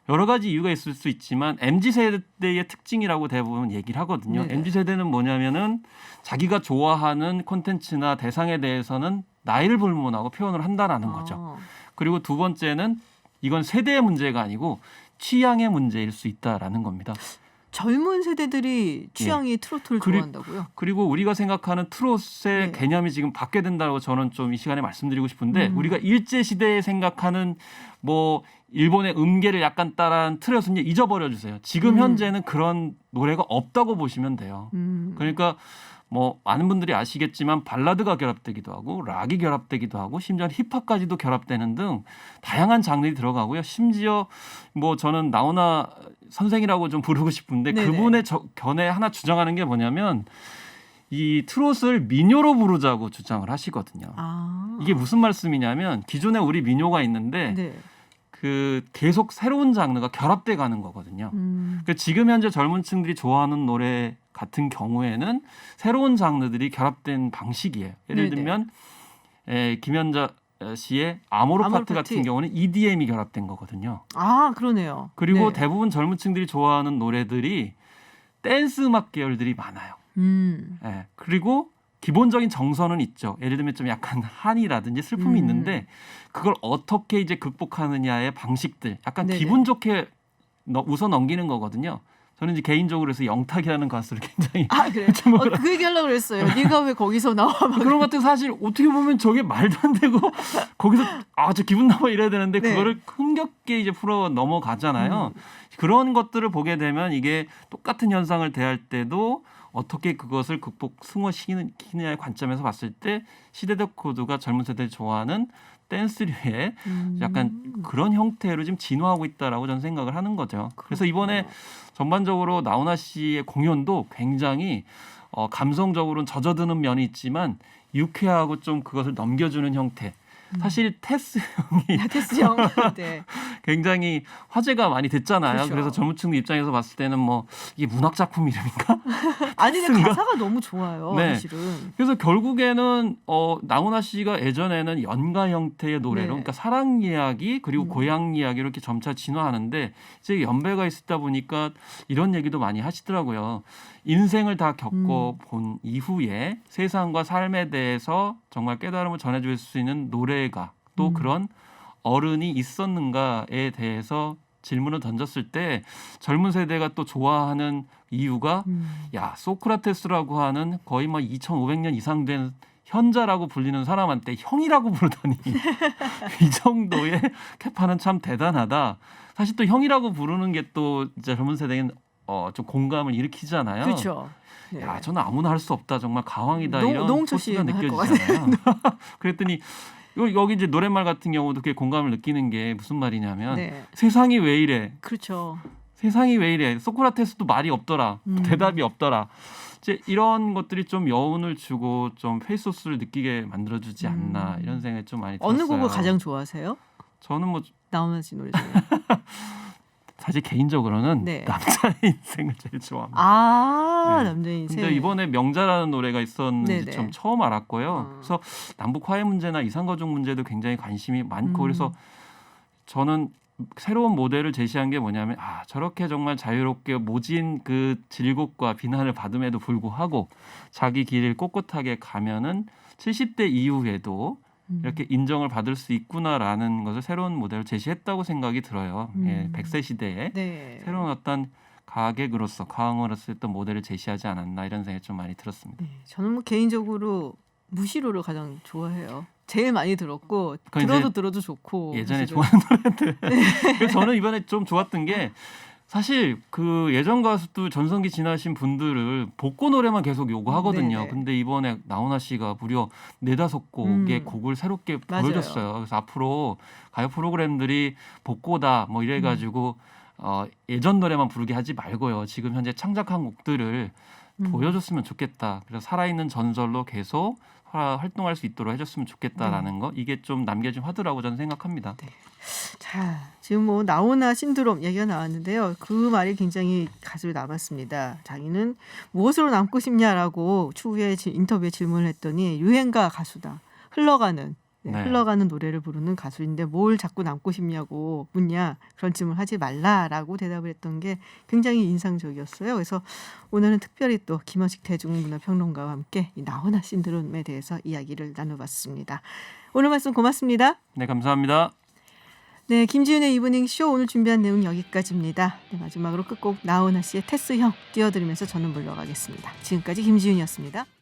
여러 가지 이유가 있을 수 있지만 MZ세대의 특징이라고 대부분 얘기를 하거든요. 네네. MZ세대는 뭐냐면은 자기가 좋아하는 콘텐츠나 대상에 대해서는 나이를 불문하고 표현을 한다라는 거죠. 그리고 두 번째는 이건 세대의 문제가 아니고 취향의 문제일 수 있다라는 겁니다. 젊은 세대들이 취향이 트로트를 좋아한다고요? 그리고 우리가 생각하는 트롯의 네. 개념이 지금 바뀌어야 된다고 저는 좀 이 시간에 말씀드리고 싶은데 우리가 일제 시대에 생각하는 뭐 일본의 음계를 약간 따라한 틀에서 이제 잊어버려 주세요. 지금 현재는 그런 노래가 없다고 보시면 돼요. 그러니까 뭐 많은 분들이 아시겠지만 발라드가 결합되기도 하고 락이 결합되기도 하고 심지어 힙합까지도 결합되는 등 다양한 장르들이 들어가고요. 심지어 뭐 저는 나훈아 선생이라고 좀 부르고 싶은데 네네. 그분의 견해 하나 주장하는 게 뭐냐면 이 트롯을 민요로 부르자고 주장을 하시거든요. 이게 무슨 말씀이냐면 기존에 우리 민요가 있는데 네. 그 계속 새로운 장르가 결합돼 가는 거거든요. 그러니까 지금 현재 젊은 층들이 좋아하는 노래 같은 경우에는 새로운 장르들이 결합된 방식이에요. 예를 네네. 들면 김연자 씨의 아모르 파트 같은 경우는 EDM이 결합된 거거든요. 아, 그러네요. 그리고 네. 대부분 젊은 층들이 좋아하는 노래들이 댄스 음악 계열들이 많아요. 예. 그리고 기본적인 정서는 있죠. 예를 들면 좀 약간 한이라든지 슬픔이 있는데 그걸 어떻게 이제 극복하느냐의 방식들, 약간 네네. 기분 좋게 웃어 넘기는 거거든요. 저는 이제 개인적으로 그래서 영탁이라는 가수를 굉장히 그래요? 그 얘기 하려고 그랬어요. 네가 왜 거기서 나와? 막 그런 것들 사실 어떻게 보면 저게 말도 안 되고 거기서 저 기분 나빠 이래야 되는데 네. 그거를 흥겹게 이제 풀어 넘어가잖아요. 그런 것들을 보게 되면 이게 똑같은 현상을 대할 때도 어떻게 그것을 승화시키느냐의 관점에서 봤을 때 시대적 코드가 젊은 세대를 좋아하는 댄스류의 약간 그런 형태로 지금 진화하고 있다라고 저는 생각을 하는 거죠. 그래서 이번에 전반적으로 나훈아 씨의 공연도 굉장히 감성적으로는 젖어드는 면이 있지만 유쾌하고 좀 그것을 넘겨주는 형태. 사실 테스 형이 테스 형. 네. 굉장히 화제가 많이 됐잖아요. 그렇죠. 그래서 젊은 층 입장에서 봤을 때는 뭐 이게 문학 작품 이름인가? 아니 근데 가사가 너무 좋아요. 네. 사실은. 그래서 결국에는 나훈아 씨가 예전에는 연가 형태의 노래로, 네. 그러니까 사랑 이야기 그리고 고향 이야기로 이렇게 점차 진화하는데 이제 연배가 있다 보니까 이런 얘기도 많이 하시더라고요. 인생을 다 겪어 본 이후에 세상과 삶에 대해서 정말 깨달음을 전해줄 수 있는 노래가 또 그런 어른이 있었는가에 대해서 질문을 던졌을 때 젊은 세대가 또 좋아하는 이유가 야 소크라테스라고 하는 거의 뭐 2,500년 이상 된 현자라고 불리는 사람한테 형이라고 부르다니 이 정도의 캐파는 참 대단하다. 사실 또 형이라고 부르는 게 또 젊은 세대는 좀 공감을 일으키잖아요. 그렇죠. 야 저는 아무나 할 수 없다. 정말 가왕이다. 이런 노홍철 포스가 씨는 할것 느껴지잖아요. 그랬더니 여기 이제 노랫말 같은 경우도 그게 공감을 느끼는 게 무슨 말이냐면 네. 세상이 왜 이래? 그렇죠. 세상이 왜 이래? 소크라테스도 말이 없더라. 대답이 없더라. 이제 이런 것들이 좀 여운을 주고 좀 페이소스를 느끼게 만들어주지 않나 이런 생각이 좀 많이 들었어요. 어느 곡을 가장 좋아하세요? 저는 뭐 나훈아 씨 노래 중에. 사실 개인적으로는 네. 남자의 인생을 제일 좋아합니다. 아 네. 남자 인생. 근데 이번에 명자라는 노래가 있었는지 네네. 좀 처음 알았고요. 그래서 남북 화해 문제나 이산가족 문제도 굉장히 관심이 많고 그래서 저는 새로운 모델을 제시한 게 뭐냐면 저렇게 정말 자유롭게 모진 그 질곡과 비난을 받음에도 불구하고 자기 길을 꼿꼿하게 가면은 70대 이후에도 이렇게 인정을 받을 수 있구나라는 것을 새로운 모델을 제시했다고 생각이 들어요. 예, 100세 시대에 네. 새로운 어떤 가객으로서 가왕으로서 어떤 모델을 제시하지 않았나 이런 생각이 좀 많이 들었습니다. 네. 저는 뭐 개인적으로 무시로를 가장 좋아해요. 제일 많이 들었고 들어도 좋고 예전에 무시로. 좋아하는 노래인데 그래서 저는 이번에 좀 좋았던 게 사실 그 예전 가수도 전성기 지나신 분들을 복고 노래만 계속 요구하거든요. 네네. 근데 이번에 나훈아 씨가 무려 4-5곡의 곡을 새롭게 맞아요. 보여줬어요. 그래서 앞으로 가요 프로그램들이 복고다 뭐 이래가지고 예전 노래만 부르게 하지 말고요. 지금 현재 창작한 곡들을 보여줬으면 좋겠다. 그래서 살아있는 전설로 계속 활동할 수 있도록 해줬으면 좋겠다라는 거 이게 좀 남겨진 화두라고 저는 생각합니다. 네. 자, 지금 뭐 나훈아 신드롬 얘기가 나왔는데요. 그 말이 굉장히 가슴에 남았습니다. 자기는 무엇으로 남고 싶냐라고 추후에 인터뷰에 질문을 했더니 유행가 가수다. 흘러가는 노래를 부르는 가수인데 뭘 자꾸 남고 싶냐고 묻냐 그런 질문을 하지 말라라고 대답을 했던 게 굉장히 인상적이었어요. 그래서 오늘은 특별히 또 김원식 대중문화평론가와 함께 이 나훈아 신드롬에 대해서 이야기를 나눠봤습니다. 오늘 말씀 고맙습니다. 네, 감사합니다. 네, 김지윤의 이브닝 쇼 오늘 준비한 내용 여기까지입니다. 네, 마지막으로 끝곡 나훈아 씨의 테스형 띄워드리면서 저는 물러가겠습니다. 지금까지 김지윤이었습니다.